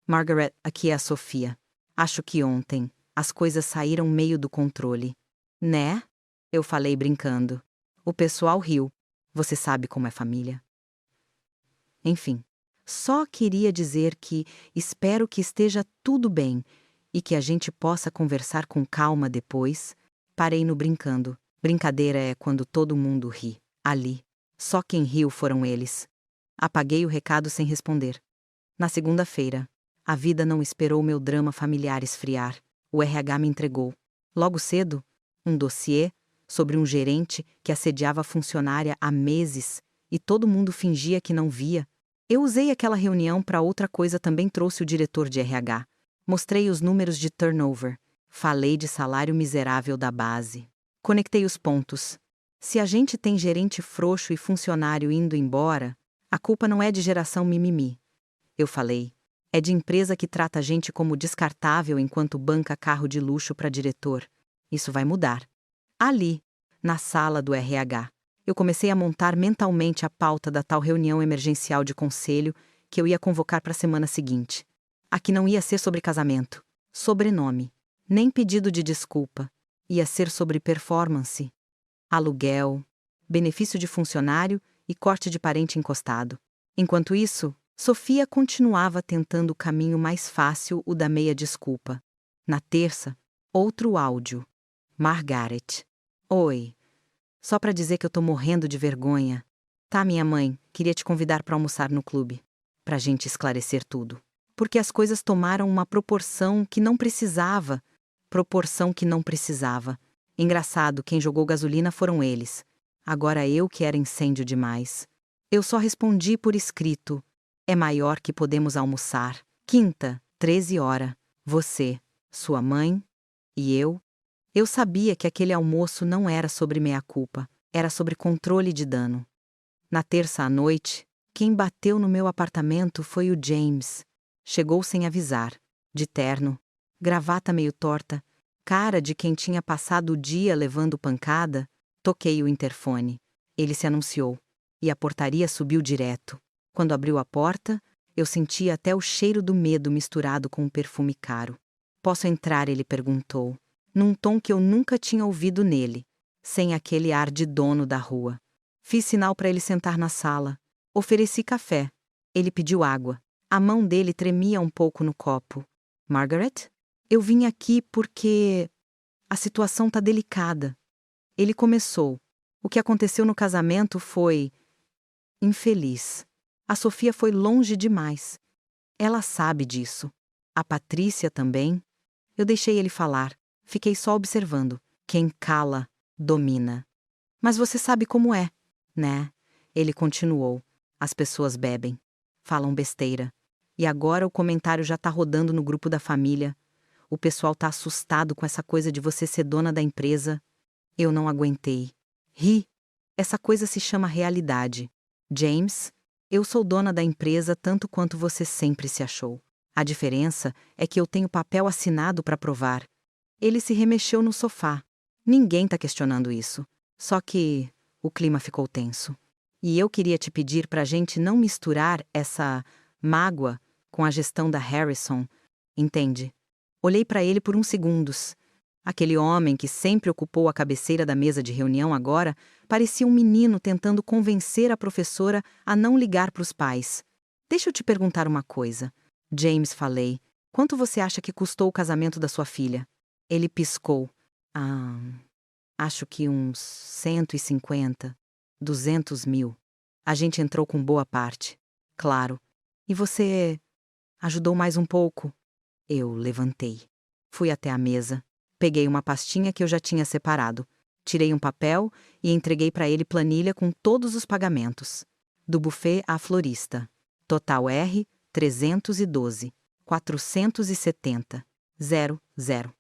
Speaker 1: Margaret, aqui é a Sofia. Acho que ontem as coisas saíram meio do controle. Né? Eu falei brincando. O pessoal riu. Você sabe como é família. Enfim, só queria dizer que espero que esteja tudo bem e que a gente possa conversar com calma depois. Parei no brincando. Brincadeira é quando todo mundo ri. Ali. Só quem riu foram eles. Apaguei o recado sem responder. Na segunda-feira, a vida não esperou meu drama familiar esfriar. O RH me entregou, logo cedo, um dossiê sobre um gerente que assediava a funcionária há meses e todo mundo fingia que não via. Eu usei aquela reunião para outra coisa, também trouxe o diretor de RH. Mostrei os números de turnover. Falei de salário miserável da base. Conectei os pontos. Se a gente tem gerente frouxo e funcionário indo embora, a culpa não é de geração mimimi. Eu falei. É de empresa que trata a gente como descartável enquanto banca carro de luxo para diretor. Isso vai mudar. Ali, na sala do RH, eu comecei a montar mentalmente a pauta da tal reunião emergencial de conselho que eu ia convocar para a semana seguinte. Aqui não ia ser sobre casamento, sobrenome, nem pedido de desculpa. Ia ser sobre performance, aluguel, benefício de funcionário e corte de parente encostado. Enquanto isso, Sofia continuava tentando o caminho mais fácil, o da meia desculpa. Na terça, outro áudio. Margaret. Oi. Só para dizer que eu tô morrendo de vergonha. Tá, minha mãe, queria te convidar para almoçar no clube. Pra gente esclarecer tudo. Porque as coisas tomaram uma proporção que não precisava. Proporção que não precisava. Engraçado, quem jogou gasolina foram eles. Agora eu que era incêndio demais. Eu só respondi por escrito. É maior que podemos almoçar. Quinta, 13 horas. Você, sua mãe e eu. Eu sabia que aquele almoço não era sobre meia-culpa, era sobre controle de dano. Na terça à noite, quem bateu no meu apartamento foi o James. Chegou sem avisar. de terno, gravata meio torta, cara de quem tinha passado o dia levando pancada. Toquei o interfone. Ele se anunciou. E a portaria subiu direto. Quando abriu a porta, eu sentia até o cheiro do medo misturado com um perfume caro. Posso entrar? Ele perguntou, num tom que eu nunca tinha ouvido nele, sem aquele ar de dono da rua. Fiz sinal para ele sentar na sala. Ofereci café. Ele pediu água. A mão dele tremia um pouco no copo. Margaret? Eu vim aqui porque a situação tá delicada. Ele começou. O que aconteceu no casamento foi infeliz. A Sofia foi longe demais. Ela sabe disso. A Patrícia também. Eu deixei ele falar. Fiquei só observando. Quem cala, domina. Mas você sabe como é, né? Ele continuou. As pessoas bebem. Falam besteira. E agora o comentário já tá rodando no grupo da família. O pessoal tá assustado com essa coisa de você ser dona da empresa. Eu não aguentei. Ri. Essa coisa se chama realidade. James, eu sou dona da empresa tanto quanto você sempre se achou. A diferença é que eu tenho papel assinado para provar. Ele se remexeu no sofá. Ninguém tá questionando isso. Só que o clima ficou tenso. E eu queria te pedir pra gente não misturar essa mágoa com a gestão da Harrison, entende? Olhei para ele por uns segundos. Aquele homem que sempre ocupou a cabeceira da mesa de reunião agora parecia um menino tentando convencer a professora a não ligar para os pais. Deixa eu te perguntar uma coisa. James, falei. Quanto você acha que custou o casamento da sua filha? Ele piscou. Acho que uns 150, 200 mil. A gente entrou com boa parte. Claro. E você ajudou mais um pouco? Eu levantei. Fui até a mesa. Peguei uma pastinha que eu já tinha separado. Tirei um papel e entreguei para ele planilha com todos os pagamentos. Do buffet à florista. Total R, 312. 470. 00.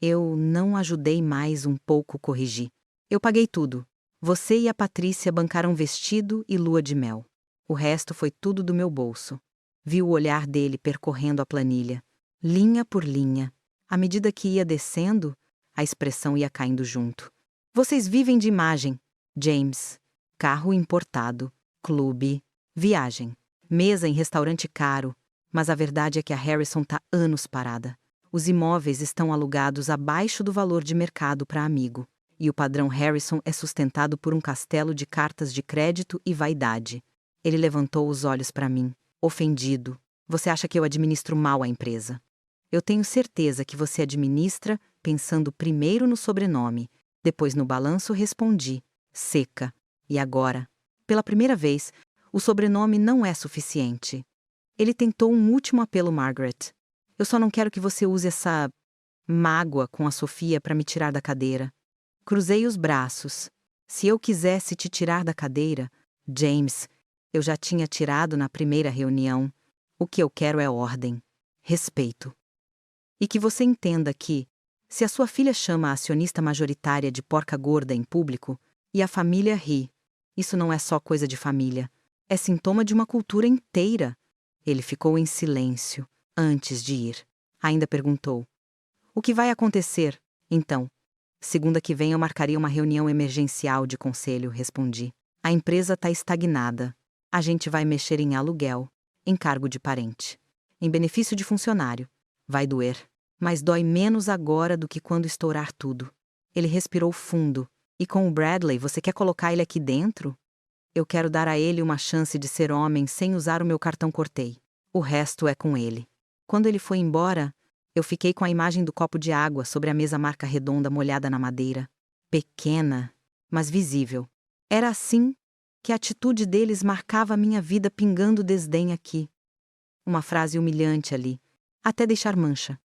Speaker 1: Eu não ajudei mais um pouco corrigir. Eu paguei tudo. Você e a Patrícia bancaram vestido e lua de mel. O resto foi tudo do meu bolso. Vi o olhar dele percorrendo a planilha, linha por linha. À medida que ia descendo, a expressão ia caindo junto. Vocês vivem de imagem. James. Carro importado. Clube. Viagem. Mesa em restaurante caro. Mas a verdade é que a Harrison tá anos parada. Os imóveis estão alugados abaixo do valor de mercado para amigo. E o padrão Harrison é sustentado por um castelo de cartas de crédito e vaidade. Ele levantou os olhos para mim, ofendido. Você acha que eu administro mal a empresa? Eu tenho certeza que você administra pensando primeiro no sobrenome. Depois no balanço respondi, seca. E agora? Pela primeira vez, o sobrenome não é suficiente. Ele tentou um último apelo, Margaret. Eu só não quero que você use essa mágoa com a Sofia para me tirar da cadeira. Cruzei os braços. Se eu quisesse te tirar da cadeira, James, eu já tinha tirado na primeira reunião. O que eu quero é ordem, respeito. E que você entenda que, se a sua filha chama a acionista majoritária de porca gorda em público, e a família ri, isso não é só coisa de família, é sintoma de uma cultura inteira. Ele ficou em silêncio, antes de ir. Ainda perguntou. O que vai acontecer, então? Segunda que vem eu marcaria uma reunião emergencial de conselho, respondi. A empresa tá estagnada. A gente vai mexer em aluguel, encargo de parente. Em benefício de funcionário. Vai doer. Mas dói menos agora do que quando estourar tudo. Ele respirou fundo. E com o Bradley, você quer colocar ele aqui dentro? Eu quero dar a ele uma chance de ser homem sem usar o meu cartão Cortei. O resto é com ele. Quando ele foi embora, eu fiquei com a imagem do copo de água sobre a mesa marca redonda molhada na madeira. Pequena, mas visível. Era assim que a atitude deles marcava a minha vida pingando desdém aqui. Uma frase humilhante ali, até deixar mancha.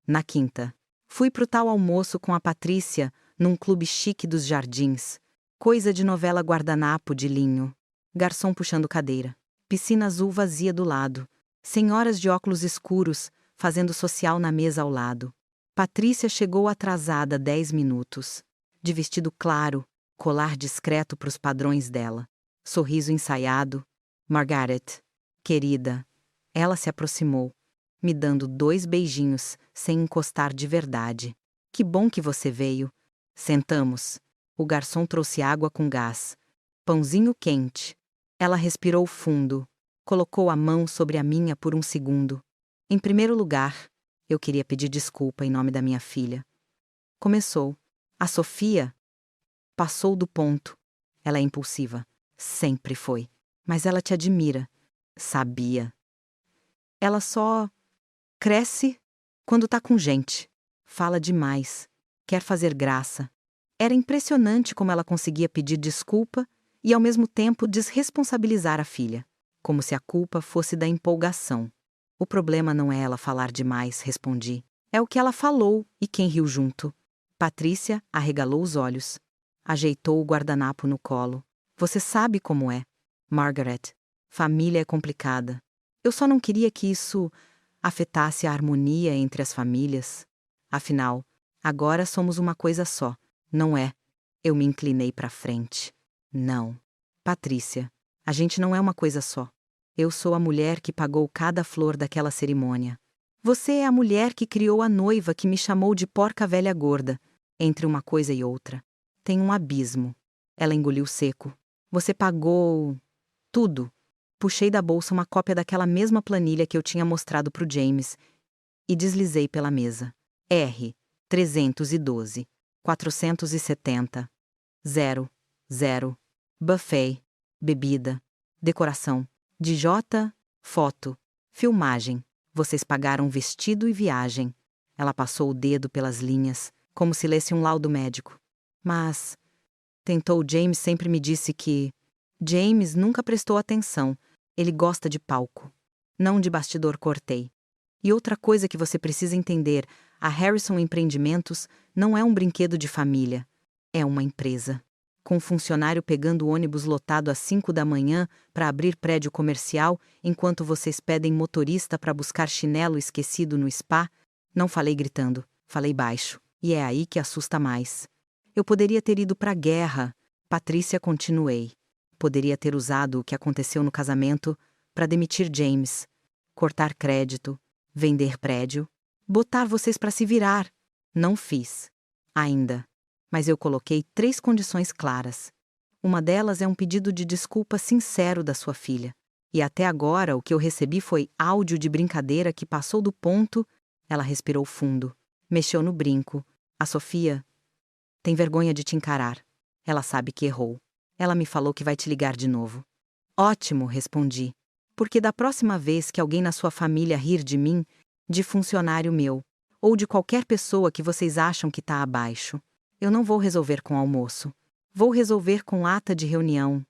Speaker 1: Na quinta, fui pro tal almoço com a Patrícia num clube chique dos Jardins. Coisa de novela guardanapo de linho. Garçom puxando cadeira. Piscina azul vazia do lado. Senhoras de óculos escuros fazendo social na mesa ao lado. Patrícia chegou atrasada 10 minutos. De vestido claro, colar discreto para os padrões dela. Sorriso ensaiado. Margaret, querida. Ela se aproximou. me dando 2 beijinhos, sem encostar de verdade. Que bom que você veio. Sentamos. O garçom trouxe água com gás. Pãozinho quente. Ela respirou fundo. Colocou a mão sobre a minha por um segundo. Em primeiro lugar, eu queria pedir desculpa em nome da minha filha. Começou. A Sofia passou do ponto. Ela é impulsiva. Sempre foi. Mas ela te admira. Sabia. Ela só cresce quando tá com gente. Fala demais. Quer fazer graça. Era impressionante como ela conseguia pedir desculpa e, ao mesmo tempo, desresponsabilizar a filha. Como se a culpa fosse da empolgação. O problema não é ela falar demais, respondi. É o que ela falou e quem riu junto. Patrícia arregalou os olhos. Ajeitou o guardanapo no colo. Você sabe como é. Margaret, família é complicada. Eu só não queria que isso afetasse a harmonia entre as famílias. Afinal, agora somos uma coisa só, não é? Eu me inclinei para frente. Não. Patrícia, a gente não é uma coisa só. Eu sou a mulher que pagou cada flor daquela cerimônia. Você é a mulher que criou a noiva que me chamou de porca velha gorda. Entre uma coisa e outra, tem um abismo. Ela engoliu seco. Você pagou tudo. Puxei da bolsa uma cópia daquela mesma planilha que eu tinha mostrado pro James e deslizei pela mesa. R. 312. 470. 0. Buffet. Bebida. Decoração. DJ. Foto. Filmagem. Vocês pagaram vestido e viagem. Ela passou o dedo pelas linhas, como se lesse um laudo médico. Mas tentou. James sempre me disse que James nunca prestou atenção. Ele gosta de palco, não de bastidor. Cortei. E outra coisa que você precisa entender, a Harrison Empreendimentos não é um brinquedo de família. É uma empresa. Com um funcionário pegando ônibus lotado às 5 da manhã para abrir prédio comercial, enquanto vocês pedem motorista para buscar chinelo esquecido no spa. Não falei gritando, falei baixo. E é aí que assusta mais. Eu poderia ter ido para a guerra. Patrícia, continuei. Poderia ter usado o que aconteceu no casamento para demitir James, cortar crédito, vender prédio, botar vocês para se virar. Não fiz. Ainda. Mas eu coloquei 3 condições claras. Uma delas é um pedido de desculpa sincero da sua filha. E até agora o que eu recebi foi áudio de brincadeira que passou do ponto. Ela respirou fundo. Mexeu no brinco. A Sofia tem vergonha de te encarar. Ela sabe que errou. Ela me falou que vai te ligar de novo. Ótimo, respondi. Porque da próxima vez que alguém na sua família rir de mim, de funcionário meu, ou de qualquer pessoa que vocês acham que está abaixo, eu não vou resolver com almoço. Vou resolver com ata de reunião.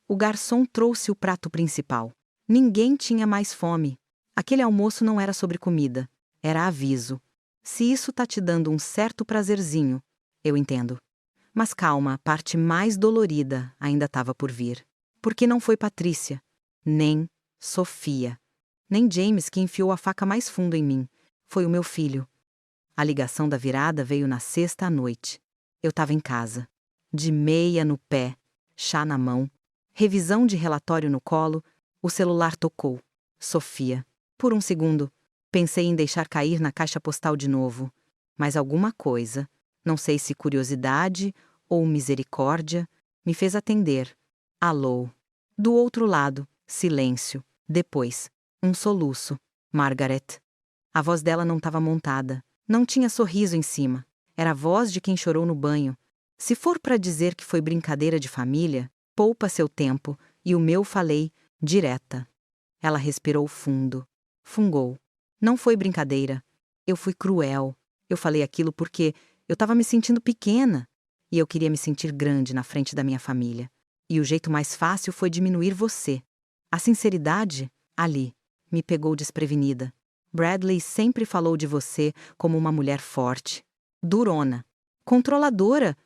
Speaker 1: O garçom trouxe o prato principal. Ninguém tinha mais fome. Aquele almoço não era sobre comida. Era aviso. Se isso tá te dando um certo prazerzinho, eu entendo. Mas calma, a parte mais dolorida ainda estava por vir. Porque não foi Patrícia, nem Sofia, nem James que enfiou a faca mais fundo em mim. Foi o meu filho. A ligação da virada veio na sexta à noite. Eu estava em casa, de meia no pé, chá na mão, revisão de relatório no colo, o celular tocou. Sofia. Por um segundo, pensei em deixar cair na caixa postal de novo. Mas alguma coisa, não sei se curiosidade ou misericórdia, me fez atender. Alô. Do outro lado, silêncio. Depois, um soluço. Margaret. A voz dela não estava montada. Não tinha sorriso em cima. Era a voz de quem chorou no banho. Se for para dizer que foi brincadeira de família, poupa seu tempo, e o meu falei, direta. Ela respirou fundo. Fungou. Não foi brincadeira. Eu fui cruel. Eu falei aquilo porque eu estava me sentindo pequena. E eu queria me sentir grande na frente da minha família. E o jeito mais fácil foi diminuir você. A sinceridade, ali, me pegou desprevenida. Bradley sempre falou de você como uma mulher forte, durona, controladora.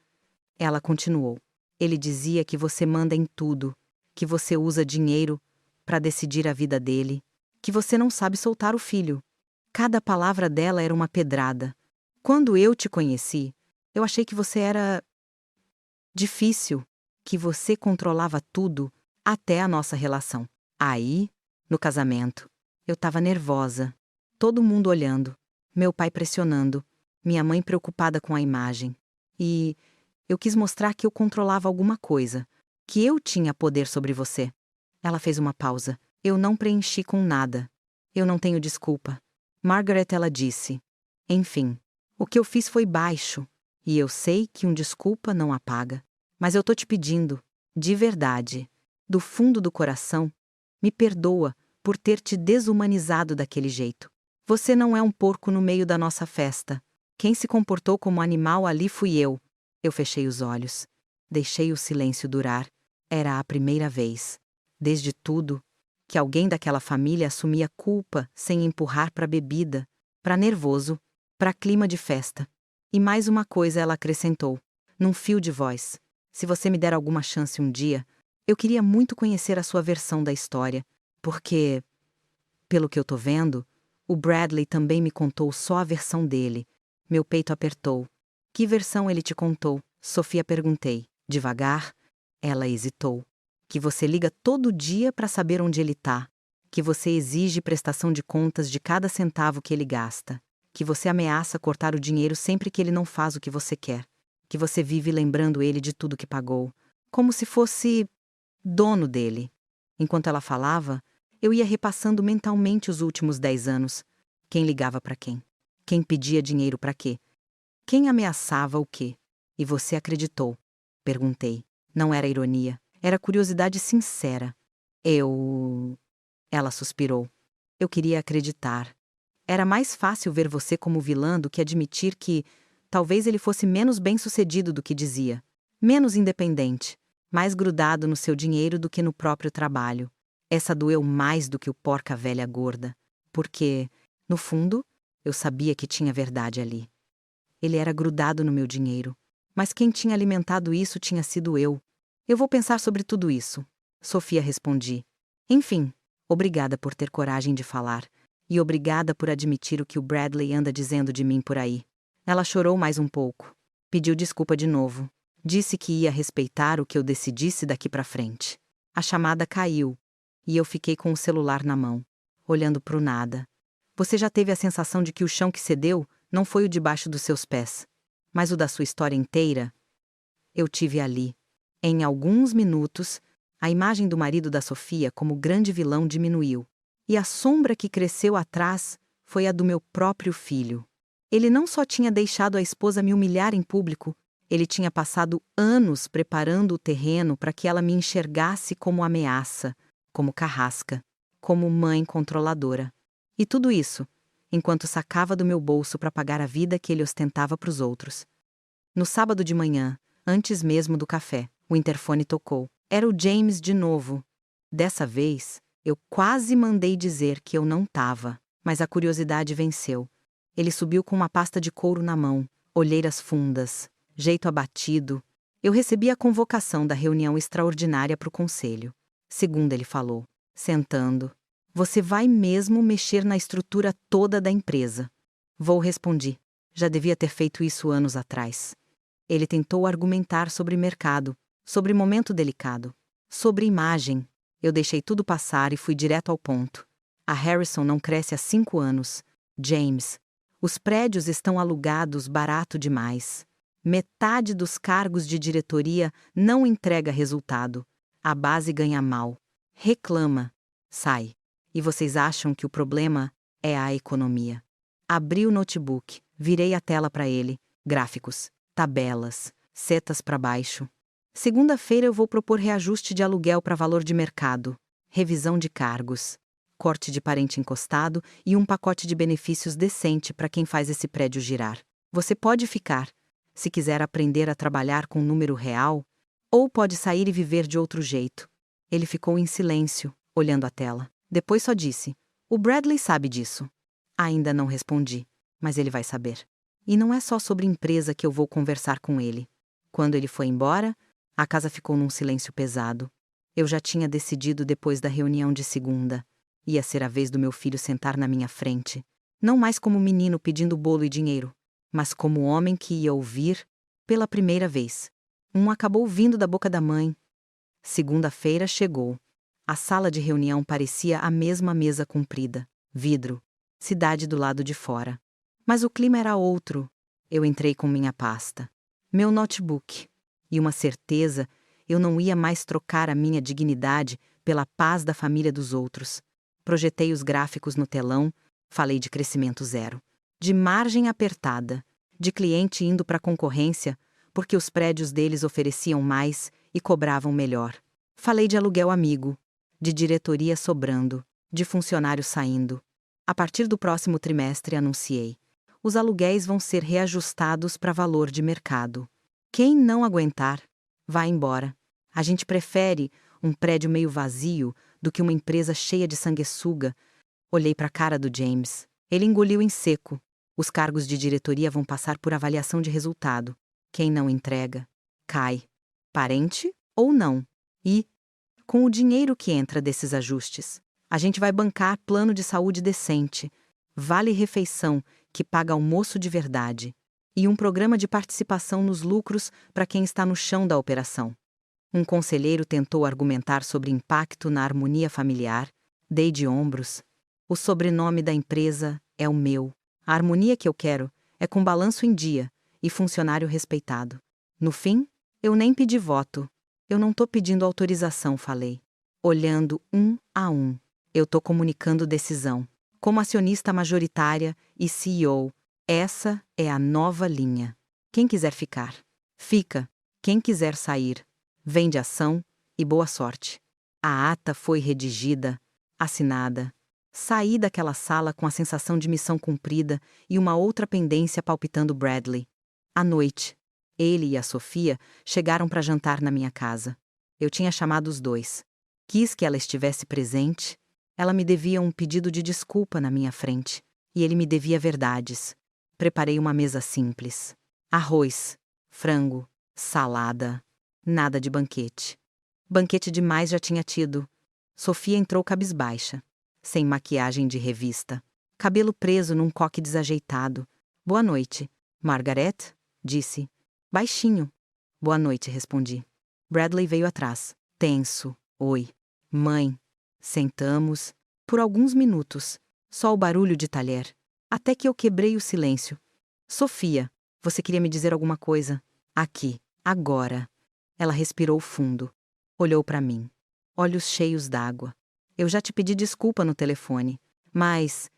Speaker 1: Ela continuou. Ele dizia que você manda em tudo, que você usa dinheiro para decidir a vida dele, que você não sabe soltar o filho. Cada palavra dela era uma pedrada. Quando eu te conheci, eu achei que você era difícil, que você controlava tudo, até a nossa relação. Aí, no casamento, eu estava nervosa. Todo mundo olhando, meu pai pressionando, minha mãe preocupada com a imagem. E eu quis mostrar que eu controlava alguma coisa, que eu tinha poder sobre você. Ela fez uma pausa. Eu não preenchi com nada. Eu não tenho desculpa. Margaret, ela disse. Enfim, o que eu fiz foi baixo, e eu sei que desculpa não apaga. Mas eu tô te pedindo, de verdade, do fundo do coração, me perdoa por ter te desumanizado daquele jeito. Você não é um porco no meio da nossa festa. Quem se comportou como animal ali fui eu. Eu fechei os olhos. Deixei o silêncio durar. Era a primeira vez, desde tudo, que alguém daquela família assumia culpa sem empurrar para bebida, para nervoso, para clima de festa. E mais uma coisa ela acrescentou, num fio de voz. Se você me der alguma chance um dia, eu queria muito conhecer a sua versão da história, porque, pelo que eu tô vendo, o Bradley também me contou só a versão dele. Meu peito apertou. Que versão ele te contou? Sofia, perguntei. Devagar, ela hesitou. Que você liga todo dia para saber onde ele tá. Que você exige prestação de contas de cada centavo que ele gasta. Que você ameaça cortar o dinheiro sempre que ele não faz o que você quer. Que você vive lembrando ele de tudo que pagou. Como se fosse dono dele. Enquanto ela falava, eu ia repassando mentalmente os últimos 10 anos. Quem ligava para quem? Quem pedia dinheiro para quê? Quem ameaçava o quê? E você acreditou? Perguntei. Não era ironia. Era curiosidade sincera. Ela suspirou. Eu queria acreditar. Era mais fácil ver você como vilã do que admitir que talvez ele fosse menos bem-sucedido do que dizia. Menos independente. Mais grudado no seu dinheiro do que no próprio trabalho. Essa doeu mais do que o porca velha gorda. Porque, no fundo, eu sabia que tinha verdade ali. Ele era grudado no meu dinheiro. Mas quem tinha alimentado isso tinha sido eu. Eu vou pensar sobre tudo isso. Sofia, respondi. Enfim, obrigada por ter coragem de falar. E obrigada por admitir o que o Bradley anda dizendo de mim por aí. Ela chorou mais um pouco. Pediu desculpa de novo. Disse que ia respeitar o que eu decidisse daqui pra frente. A chamada caiu. E eu fiquei com o celular na mão, olhando pro nada. Você já teve a sensação de que o chão que cedeu não foi o debaixo dos seus pés, mas o da sua história inteira? Eu tive ali. Em alguns minutos, a imagem do marido da Sofia como grande vilão diminuiu. E a sombra que cresceu atrás foi a do meu próprio filho. Ele não só tinha deixado a esposa me humilhar em público, ele tinha passado anos preparando o terreno para que ela me enxergasse como ameaça, como carrasca, como mãe controladora. E tudo isso, enquanto sacava do meu bolso para pagar a vida que ele ostentava para os outros. No sábado de manhã, antes mesmo do café, o interfone tocou. Era o James de novo. Dessa vez, eu quase mandei dizer que eu não tava, mas a curiosidade venceu. Ele subiu com uma pasta de couro na mão, olheiras fundas, jeito abatido. Eu recebi a convocação da reunião extraordinária para o conselho. Segundo ele falou, sentando. Você vai mesmo mexer na estrutura toda da empresa. Vou, respondi. Já devia ter feito isso anos atrás. Ele tentou argumentar sobre mercado, sobre momento delicado, sobre imagem. Eu deixei tudo passar e fui direto ao ponto. A Harrison não cresce há 5 anos. James, os prédios estão alugados barato demais. Metade dos cargos de diretoria não entrega resultado. A base ganha mal. Reclama. Sai. E vocês acham que o problema é a economia. Abri o notebook, virei a tela para ele, gráficos, tabelas, setas para baixo. Segunda-feira eu vou propor reajuste de aluguel para valor de mercado, revisão de cargos, corte de parente encostado e um pacote de benefícios decente para quem faz esse prédio girar. Você pode ficar, se quiser aprender a trabalhar com número real, ou pode sair e viver de outro jeito. Ele ficou em silêncio, olhando a tela. Depois só disse, o Bradley sabe disso. Ainda não respondi, mas ele vai saber. E não é só sobre empresa que eu vou conversar com ele. Quando ele foi embora, a casa ficou num silêncio pesado. Eu já tinha decidido depois da reunião de segunda. Ia ser a vez do meu filho sentar na minha frente. Não mais como menino pedindo bolo e dinheiro, mas como homem que ia ouvir pela primeira vez. Acabou vindo da boca da mãe. Segunda-feira chegou. A sala de reunião parecia a mesma mesa comprida. Vidro. cidade do lado de fora. Mas o clima era outro. Eu entrei com minha pasta, meu notebook, e uma certeza: eu não ia mais trocar a minha dignidade pela paz da família dos outros. Projetei os gráficos no telão, falei de crescimento zero, de margem apertada, de cliente indo para a concorrência porque os prédios deles ofereciam mais e cobravam melhor. Falei de aluguel amigo, de diretoria sobrando, de funcionários saindo. A partir do próximo trimestre, anunciei: os aluguéis vão ser reajustados para valor de mercado. Quem não aguentar, vá embora. A gente prefere um prédio meio vazio do que uma empresa cheia de sanguessuga. Olhei para a cara do James. Ele engoliu em seco. Os cargos de diretoria vão passar por avaliação de resultado. Quem não entrega, cai. Parente ou não. E, com o dinheiro que entra desses ajustes, a gente vai bancar plano de saúde decente, vale-refeição que paga almoço de verdade, e um programa de participação nos lucros para quem está no chão da operação. Um conselheiro tentou argumentar sobre impacto na harmonia familiar. Dei de ombros. O sobrenome da empresa é o meu. A harmonia que eu quero é com balanço em dia e funcionário respeitado. No fim, eu nem pedi voto. Eu não tô pedindo autorização, falei. Olhando um a um. Eu tô comunicando decisão. Como acionista majoritária e CEO, essa é a nova linha. Quem quiser ficar, fica. Quem quiser sair, vende ação e boa sorte. A ata foi redigida, assinada. Saí daquela sala com a sensação de missão cumprida e uma outra pendência palpitando Bradley. À noite, ele e a Sofia chegaram para jantar na minha casa. Eu tinha chamado os dois. Quis que ela estivesse presente. Ela me devia um pedido de desculpa na minha frente, e ele me devia verdades. Preparei uma mesa simples. Arroz, frango, salada. Nada de banquete. Banquete demais já tinha tido. Sofia entrou cabisbaixa, sem maquiagem de revista, cabelo preso num coque desajeitado. Boa noite, Margaret, disse. Baixinho. Boa noite, respondi. Bradley veio atrás, tenso. Oi, mãe. Sentamos, por alguns minutos, só o barulho de talher, até que eu quebrei o silêncio. Sofia, você queria me dizer alguma coisa? Aqui, agora. Ela respirou fundo. Olhou para mim. Olhos cheios d'água. Eu já te pedi desculpa no telefone, mas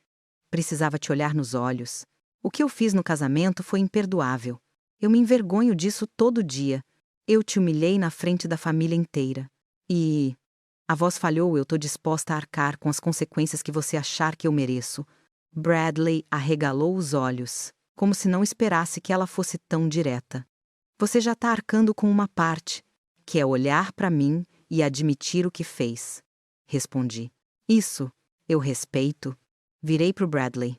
Speaker 1: precisava te olhar nos olhos. O que eu fiz no casamento foi imperdoável. Eu me envergonho disso todo dia. Eu te humilhei na frente da família inteira. E a voz falhou, eu tô disposta a arcar com as consequências que você achar que eu mereço. Bradley arregalou os olhos, como se não esperasse que ela fosse tão direta. Você já tá arcando com uma parte, que é olhar para mim e admitir o que fez. Respondi. Isso, eu respeito. Virei pro Bradley.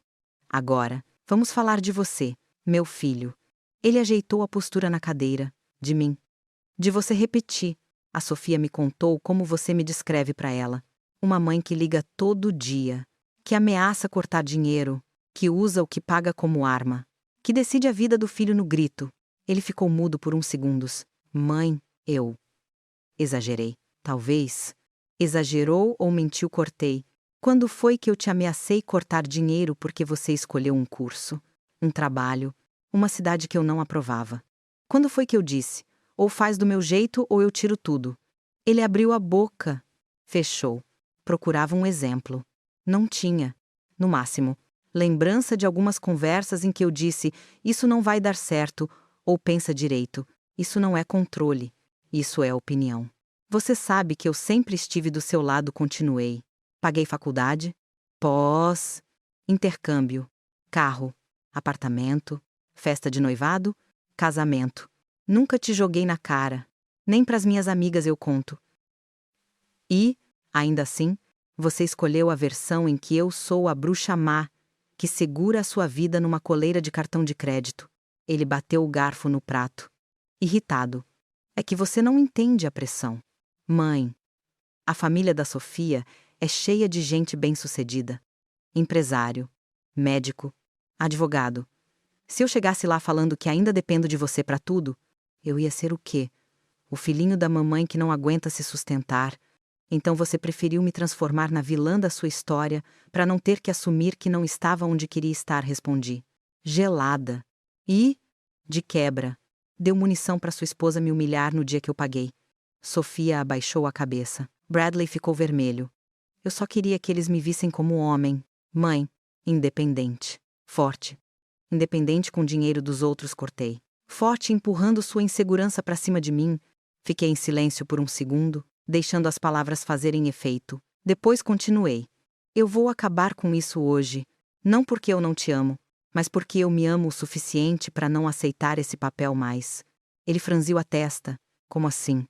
Speaker 1: Agora, vamos falar de você, meu filho. Ele ajeitou a postura na cadeira. De mim. De você repetir. A Sofia me contou como você me descreve para ela. Uma mãe que liga todo dia, que ameaça cortar dinheiro, que usa o que paga como arma, que decide a vida do filho no grito. Ele ficou mudo por uns segundos. Mãe, eu. Exagerei. Talvez. Exagerou ou mentiu, cortei. Quando foi que eu te ameacei cortar dinheiro porque você escolheu um curso, um trabalho, uma cidade que eu não aprovava? Quando foi que eu disse: ou faz do meu jeito ou eu tiro tudo? Ele abriu a boca. Fechou. Procurava um exemplo. Não tinha. No máximo, lembrança de algumas conversas em que eu disse: isso não vai dar certo, ou pensa direito. Isso não é controle. Isso é opinião. Você sabe que eu sempre estive do seu lado, continuei. Paguei faculdade, pós, intercâmbio, carro, apartamento, festa de noivado, casamento. Nunca te joguei na cara. Nem pras minhas amigas eu conto. E, ainda assim, você escolheu a versão em que eu sou a bruxa má, que segura a sua vida numa coleira de cartão de crédito. Ele bateu o garfo no prato. Irritado. É que você não entende a pressão. Mãe, a família da Sofia é cheia de gente bem-sucedida. Empresário, médico, advogado. Se eu chegasse lá falando que ainda dependo de você para tudo, eu ia ser o quê? O filhinho da mamãe que não aguenta se sustentar, Então você preferiu me transformar na vilã da sua história para não ter que assumir que não estava onde queria estar, respondi. Gelada. E, de quebra, deu munição para sua esposa me humilhar no dia que eu paguei. Sofia abaixou a cabeça. Bradley ficou vermelho. Eu só queria que eles me vissem como homem, mãe, independente, forte. Independente com o dinheiro dos outros, cortei. Forte empurrando sua insegurança para cima de mim. Fiquei em silêncio por um segundo, deixando as palavras fazerem efeito. Depois continuei. Eu vou acabar com isso hoje, não porque eu não te amo, mas porque eu me amo o suficiente para não aceitar esse papel mais. Ele franziu a testa. Como assim?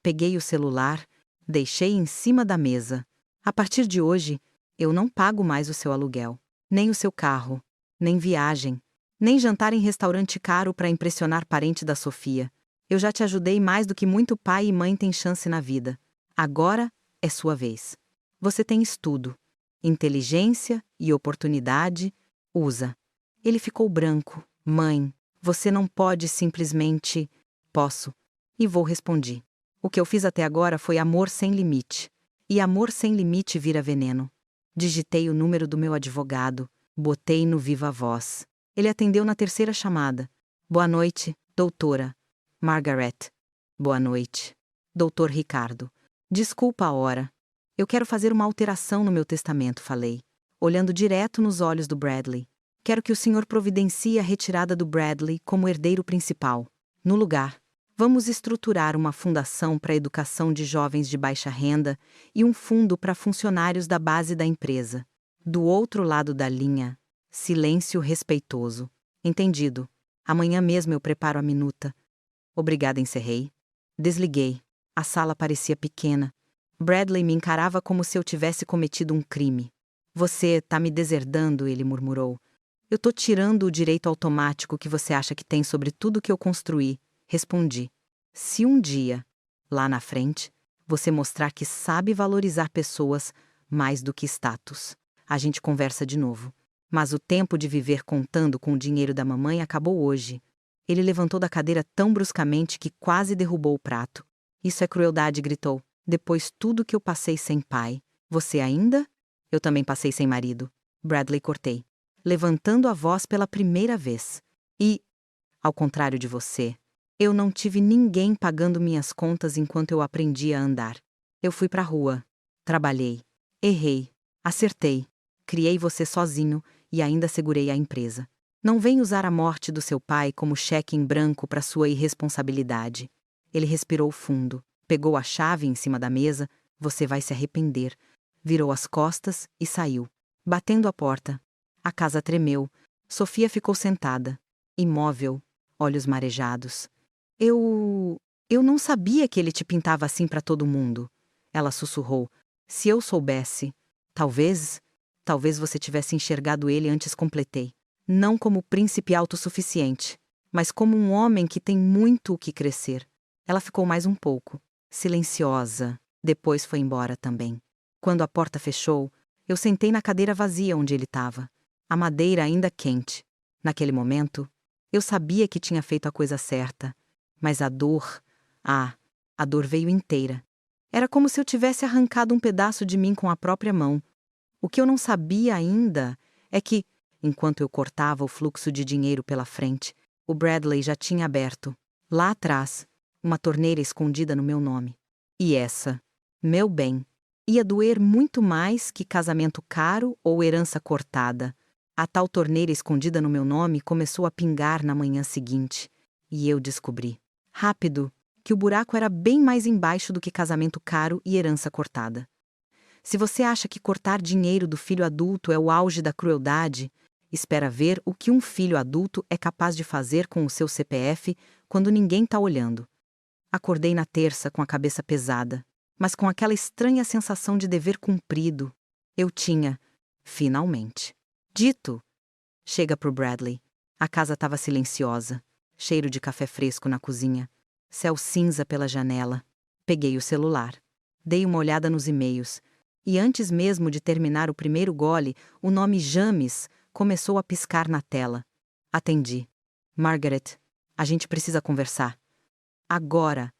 Speaker 1: Peguei o celular, deixei em cima da mesa. A partir de hoje, eu não pago mais o seu aluguel, nem o seu carro, nem viagem, nem jantar em restaurante caro para impressionar parente da Sofia. Eu já te ajudei mais do que muito pai e mãe têm chance na vida. Agora é sua vez. Você tem estudo, inteligência e oportunidade. Usa. Ele ficou branco. Mãe, você não pode simplesmente... Posso. E vou, respondi. O que eu fiz até agora foi amor sem limite. E amor sem limite vira veneno. Digitei o número do meu advogado. Botei no viva voz. Ele atendeu na terceira chamada. Boa noite, doutora. Margaret. Boa noite. Doutor Ricardo. Desculpa a hora. Eu quero fazer uma alteração no meu testamento, falei, olhando direto nos olhos do Bradley. Quero que o senhor providencie a retirada do Bradley como herdeiro principal. No lugar, vamos estruturar uma fundação para a educação de jovens de baixa renda e um fundo para funcionários da base da empresa. Do outro lado da linha, silêncio respeitoso. Entendido. Amanhã mesmo eu preparo a minuta. Obrigada, encerrei. Desliguei. A sala parecia pequena. Bradley me encarava como se eu tivesse cometido um crime. Você tá me deserdando, ele murmurou. Eu tô tirando o direito automático que você acha que tem sobre tudo que eu construí, respondi. Se um dia, lá na frente, você mostrar que sabe valorizar pessoas mais do que status, a gente conversa de novo. Mas o tempo de viver contando com o dinheiro da mamãe acabou hoje. Ele levantou da cadeira tão bruscamente que quase derrubou o prato. Isso é crueldade, gritou. Depois tudo que eu passei sem pai. Você ainda? Eu também passei sem marido. Bradley, cortei, levantando a voz pela primeira vez. E, ao contrário de você, eu não tive ninguém pagando minhas contas enquanto eu aprendia a andar. Eu fui pra rua. Trabalhei. Errei. Acertei. Criei você sozinho e ainda segurei a empresa. Não vem usar a morte do seu pai como cheque em branco para sua irresponsabilidade. Ele respirou fundo, pegou a chave em cima da mesa. Você vai se arrepender. Virou as costas e saiu, batendo a porta. A casa tremeu. Sofia ficou sentada, imóvel, olhos marejados. Eu não sabia que ele te pintava assim para todo mundo. Ela sussurrou. Se eu soubesse, talvez você tivesse enxergado ele antes, completei. Não como príncipe autossuficiente, mas como um homem que tem muito o que crescer. Ela ficou mais um pouco, silenciosa. Depois foi embora também. Quando a porta fechou, eu sentei na cadeira vazia onde ele estava, a madeira ainda quente. Naquele momento, eu sabia que tinha feito a coisa certa, mas a dor veio inteira. Era como se eu tivesse arrancado um pedaço de mim com a própria mão. O que eu não sabia ainda é que, enquanto eu cortava o fluxo de dinheiro pela frente, o Bradley já tinha aberto, lá atrás, uma torneira escondida no meu nome. E essa, meu bem, ia doer muito mais que casamento caro ou herança cortada. A tal torneira escondida no meu nome começou a pingar na manhã seguinte. E eu descobri, rápido, que o buraco era bem mais embaixo do que casamento caro e herança cortada. Se você acha que cortar dinheiro do filho adulto é o auge da crueldade, espera ver o que um filho adulto é capaz de fazer com o seu CPF quando ninguém está olhando. Acordei na terça com a cabeça pesada, mas com aquela estranha sensação de dever cumprido. Eu tinha, finalmente, dito. Chega pro Bradley. A casa estava silenciosa, cheiro de café fresco na cozinha, céu cinza pela janela. Peguei o celular. Dei uma olhada nos e-mails, e antes mesmo de terminar o primeiro gole, o nome James começou a piscar na tela. Atendi. Margaret, a gente precisa conversar. Agora.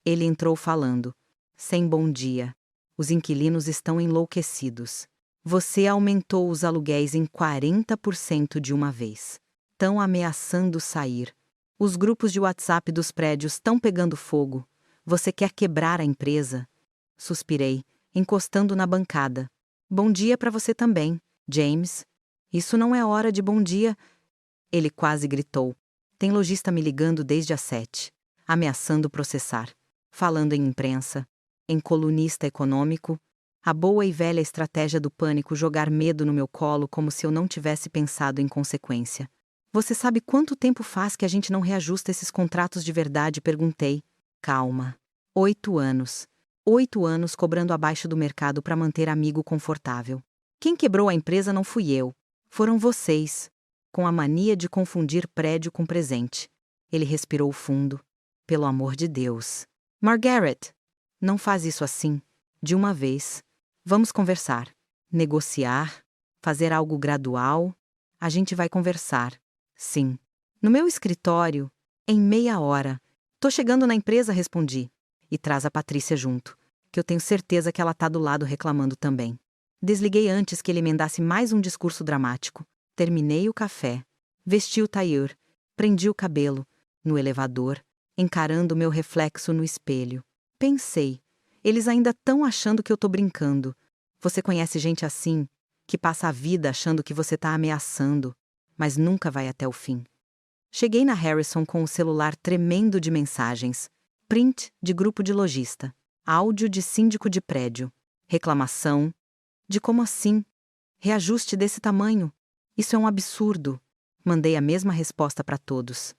Speaker 1: Ele entrou falando, sem bom dia. Os inquilinos estão enlouquecidos. Você aumentou os aluguéis em 40% de uma vez. Estão ameaçando sair. Os grupos de WhatsApp dos prédios estão pegando fogo. Você quer quebrar a empresa? Suspirei, encostando na bancada. Bom dia para você também, James. Isso não é hora de bom dia. Ele quase gritou. Tem lojista me ligando desde as 7, ameaçando processar, falando em imprensa, em colunista econômico. A boa e velha estratégia do pânico jogar medo no meu colo como se eu não tivesse pensado em consequência. Você sabe quanto tempo faz que a gente não reajusta esses contratos de verdade? Perguntei. Calma. 8 anos. 8 anos cobrando abaixo do mercado para manter amigo confortável. Quem quebrou a empresa não fui eu. Foram vocês. Com a mania de confundir prédio com presente. Ele respirou fundo. Pelo amor de Deus. Margaret! Não faz isso assim. De uma vez. Vamos conversar. Negociar. Fazer algo gradual. A gente vai conversar. Sim. No meu escritório. Em meia hora. Tô chegando na empresa, respondi. E traz a Patrícia junto, que eu tenho certeza que ela tá do lado reclamando também. Desliguei antes que ele emendasse mais um discurso dramático. Terminei o café. Vesti o tailleur. Prendi o cabelo. No elevador. Encarando meu reflexo no espelho. Pensei. Eles ainda estão achando que eu tô brincando. Você conhece gente assim, que passa a vida achando que você tá ameaçando, mas nunca vai até o fim. Cheguei na Harrison com o celular tremendo de mensagens. Print de grupo de lojista. Áudio de síndico de prédio. Reclamação. De como assim? Reajuste desse tamanho? Isso é um absurdo. Mandei a mesma resposta para todos.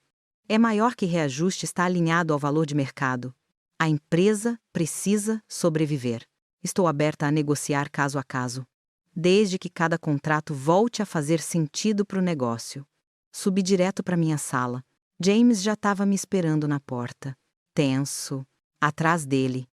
Speaker 1: É maior que reajuste está alinhado ao valor de mercado. A empresa precisa sobreviver. Estou aberta a negociar caso a caso. Desde que cada contrato volte a fazer sentido para o negócio. Subi direto para minha sala. James já estava me esperando na porta. Tenso. Atrás dele.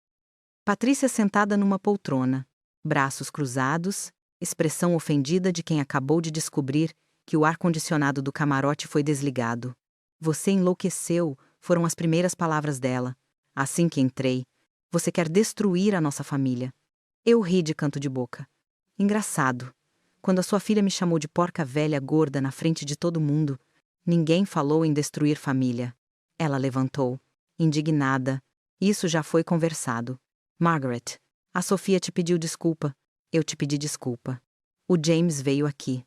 Speaker 1: Patrícia sentada numa poltrona. Braços cruzados. Expressão ofendida de quem acabou de descobrir que o ar-condicionado do camarote foi desligado. Você enlouqueceu, foram as primeiras palavras dela. Assim que entrei. Você quer destruir a nossa família. Eu ri de canto de boca. Engraçado. Quando a sua filha me chamou de porca velha gorda na frente de todo mundo, ninguém falou em destruir família. Ela levantou, indignada. Isso já foi conversado. Margaret, a Sofia te pediu desculpa. Eu te pedi desculpa. O James veio aqui.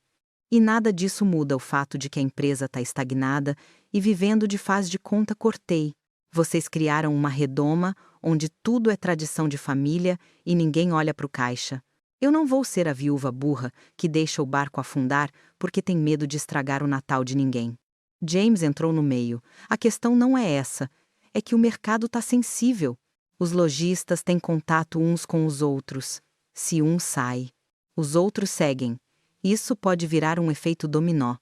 Speaker 1: E nada disso muda o fato de que a empresa está estagnada e vivendo de faz de conta cortei. Vocês criaram uma redoma onde tudo é tradição de família e ninguém olha para o caixa. Eu não vou ser a viúva burra que deixa o barco afundar porque tem medo de estragar o Natal de ninguém. James entrou no meio. A questão não é essa. É que o mercado está sensível. Os lojistas têm contato uns com os outros. Se um sai, os outros seguem. Isso pode virar um efeito dominó.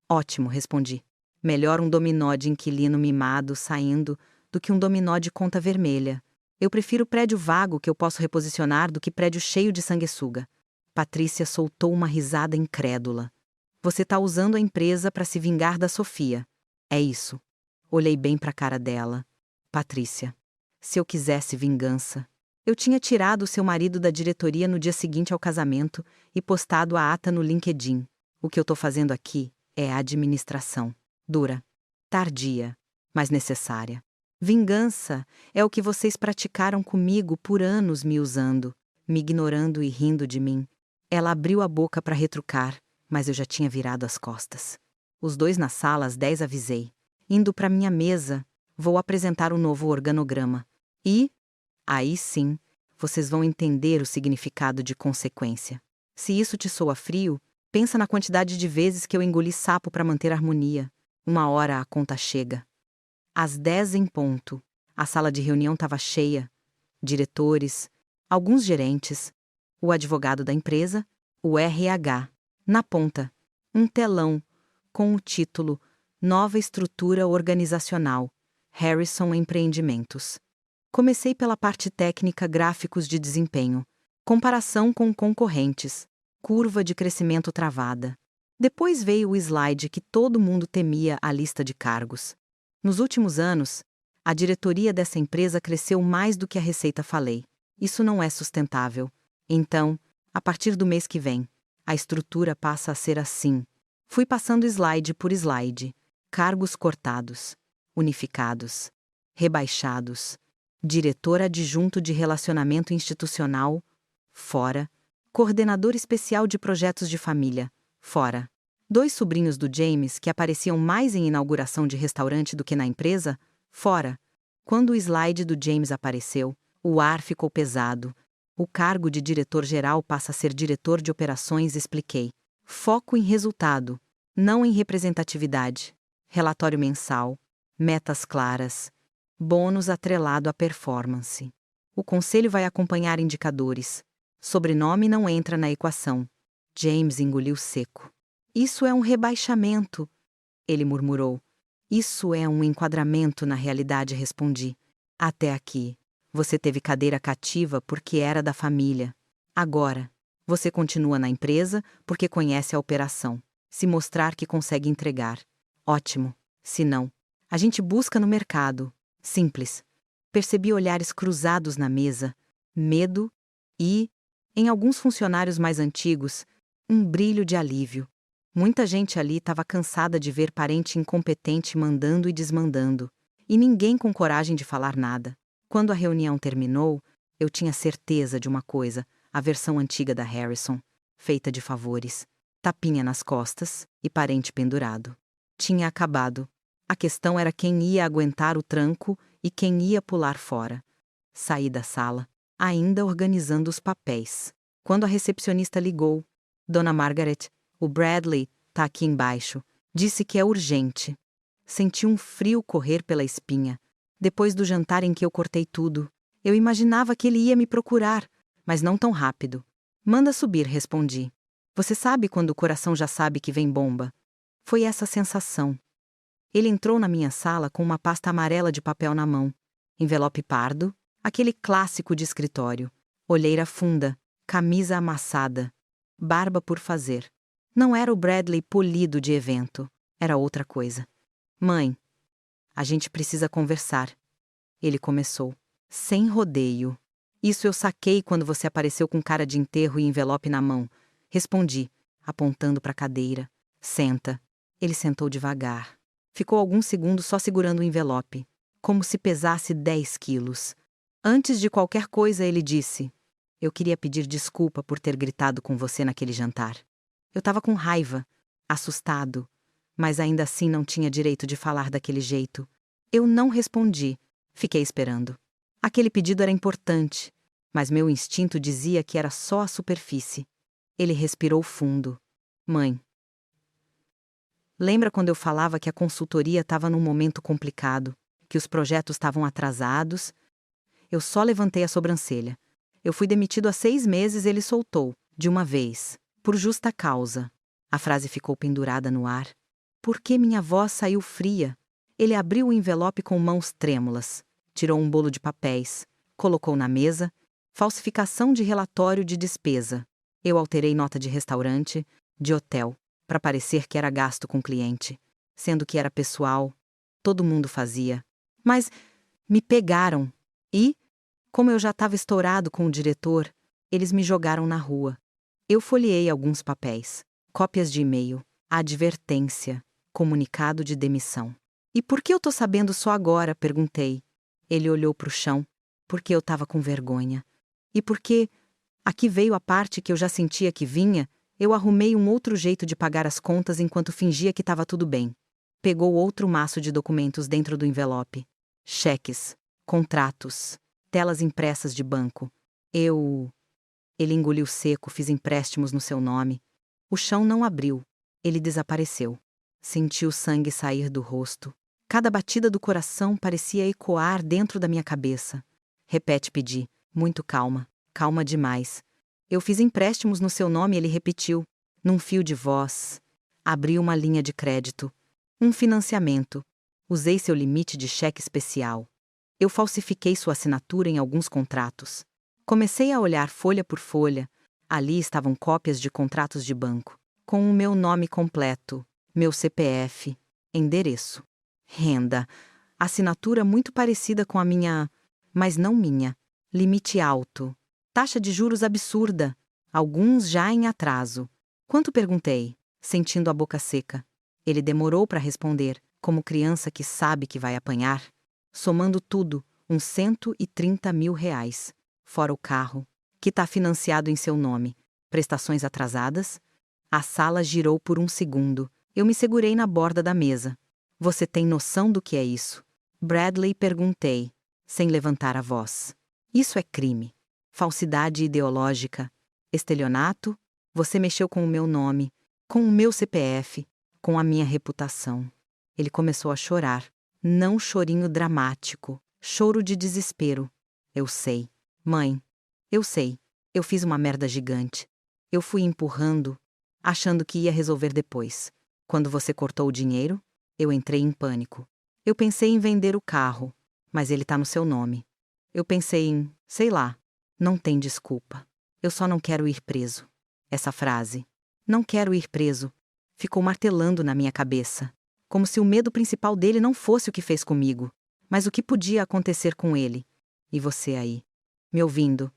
Speaker 1: Ótimo, respondi. Melhor um dominó de inquilino mimado saindo do que um dominó de conta vermelha. Eu prefiro prédio vago que eu posso reposicionar do que prédio cheio de sanguessuga. Patrícia soltou uma risada incrédula. Você tá usando a empresa para se vingar da Sofia. É isso. Olhei bem para a cara dela. Patrícia, se eu quisesse vingança, eu tinha tirado seu marido da diretoria no dia seguinte ao casamento e postado a ata no LinkedIn. O que eu tô fazendo aqui é administração. Dura. Tardia, mas necessária. Vingança é o que vocês praticaram comigo por anos me usando, me ignorando e rindo de mim. Ela abriu a boca para retrucar, mas eu já tinha virado as costas. Os dois na sala às 10 avisei. Indo para minha mesa, vou apresentar o novo organograma. E, aí sim, vocês vão entender o significado de consequência. Se isso te soa frio, pensa na quantidade de vezes que eu engoli sapo para manter a harmonia. Uma hora a conta chega. Às 10 em ponto, a sala de reunião estava cheia. Diretores, alguns gerentes, o advogado da empresa, o RH. Na ponta, um telão com o título Nova Estrutura Organizacional, Harrison Empreendimentos. Comecei pela parte técnica, gráficos de desempenho, comparação com concorrentes, curva de crescimento travada. Depois veio o slide que todo mundo temia, a lista de cargos. Nos últimos anos, a diretoria dessa empresa cresceu mais do que a receita falei. Isso não é sustentável. Então, a partir do mês que vem, a estrutura passa a ser assim. Fui passando slide por slide. Cargos cortados, unificados, rebaixados. Diretor adjunto de relacionamento institucional, fora. Coordenador especial de projetos de família, fora. 2 sobrinhos do James que apareciam mais em inauguração de restaurante do que na empresa, fora. Quando o slide do James apareceu, o ar ficou pesado. O cargo de diretor-geral passa a ser diretor de operações, expliquei. Foco em resultado, não em representatividade. Relatório mensal, metas claras, bônus atrelado à performance. O conselho vai acompanhar indicadores. Sobrenome não entra na equação. James engoliu seco. Isso é um rebaixamento, ele murmurou. Isso é um enquadramento na realidade, respondi. Até aqui, você teve cadeira cativa porque era da família. Agora, você continua na empresa porque conhece a operação. Se mostrar que consegue entregar. Ótimo. Se não, a gente busca no mercado. Simples. Percebi olhares cruzados na mesa, medo e, em alguns funcionários mais antigos, um brilho de alívio. Muita gente ali estava cansada de ver parente incompetente mandando e desmandando, e ninguém com coragem de falar nada. Quando a reunião terminou, eu tinha certeza de uma coisa, a versão antiga da Harrison, feita de favores, tapinha nas costas e parente pendurado. Tinha acabado. A questão era quem ia aguentar o tranco e quem ia pular fora. Saí da sala, ainda organizando os papéis. Quando a recepcionista ligou, Dona Margaret, o Bradley tá aqui embaixo, disse que é urgente. Senti um frio correr pela espinha. Depois do jantar em que eu cortei tudo, eu imaginava que ele ia me procurar, mas não tão rápido. Manda subir, respondi. Você sabe quando o coração já sabe que vem bomba? Foi essa sensação. Ele entrou na minha sala com uma pasta amarela de papel na mão. Envelope pardo, aquele clássico de escritório. Olheira funda, camisa amassada. Barba por fazer. Não era o Bradley polido de evento. Era outra coisa. Mãe, a gente precisa conversar. Ele começou. Sem rodeio. Isso eu saquei quando você apareceu com cara de enterro e envelope na mão. Respondi, apontando para a cadeira. Senta. Ele sentou devagar. Ficou alguns segundos só segurando o envelope, como se pesasse 10 quilos. Antes de qualquer coisa, ele disse: eu queria pedir desculpa por ter gritado com você naquele jantar. Eu estava com raiva, assustado, mas ainda assim não tinha direito de falar daquele jeito. Eu não respondi, fiquei esperando. Aquele pedido era importante, mas meu instinto dizia que era só a superfície. Ele respirou fundo. Mãe, lembra quando eu falava que a consultoria estava num momento complicado, que os projetos estavam atrasados? Eu só levantei a sobrancelha. Eu fui demitido há 6 meses, ele soltou, de uma vez, por justa causa. A frase ficou pendurada no ar. Por que minha voz saiu fria? Ele abriu o envelope com mãos trêmulas, tirou um bolo de papéis, colocou na mesa, falsificação de relatório de despesa. Eu alterei nota de restaurante, de hotel, para parecer que era gasto com cliente, sendo que era pessoal. Todo mundo fazia. Mas me pegaram. E, como eu já estava estourado com o diretor, eles me jogaram na rua. Eu folheei alguns papéis, cópias de e-mail, advertência, comunicado de demissão. E por que eu tô sabendo só agora? Perguntei. Ele olhou para o chão, porque eu estava com vergonha. E porque, aqui veio a parte que eu já sentia que vinha, eu arrumei um outro jeito de pagar as contas enquanto fingia que estava tudo bem. Pegou outro maço de documentos dentro do envelope. Cheques, contratos, telas impressas de banco. Ele engoliu seco, fiz empréstimos no seu nome. O chão não abriu. Ele desapareceu. Senti o sangue sair do rosto. Cada batida do coração parecia ecoar dentro da minha cabeça. Repete, pedi. Muito calma. Calma demais. Eu fiz empréstimos no seu nome, ele repetiu. Num fio de voz. Abri uma linha de crédito. Um financiamento. Usei seu limite de cheque especial. Eu falsifiquei sua assinatura em alguns contratos. Comecei a olhar folha por folha. Ali estavam cópias de contratos de banco, com o meu nome completo, meu CPF, endereço, renda, assinatura muito parecida com a minha, mas não minha. Limite alto. Taxa de juros absurda. Alguns já em atraso. Quanto perguntei, sentindo a boca seca. Ele demorou para responder, como criança que sabe que vai apanhar. Somando tudo, uns 130 mil reais. Fora o carro, que está financiado em seu nome. Prestações atrasadas? A sala girou por um segundo. Eu me segurei na borda da mesa. Você tem noção do que é isso? Bradley, perguntei, sem levantar a voz. Isso é crime. Falsidade ideológica. Estelionato? Você mexeu com o meu nome, com o meu CPF, com a minha reputação. Ele começou a chorar. Não chorinho dramático, choro de desespero. Eu sei. Mãe, eu sei. Eu fiz uma merda gigante. Eu fui empurrando, achando que ia resolver depois. Quando você cortou o dinheiro, eu entrei em pânico. Eu pensei em vender o carro, mas ele tá no seu nome. Eu pensei em, sei lá, não tem desculpa. Eu só não quero ir preso. Essa frase, não quero ir preso, ficou martelando na minha cabeça, como se o medo principal dele não fosse o que fez comigo, mas o que podia acontecer com ele. E você aí, me ouvindo,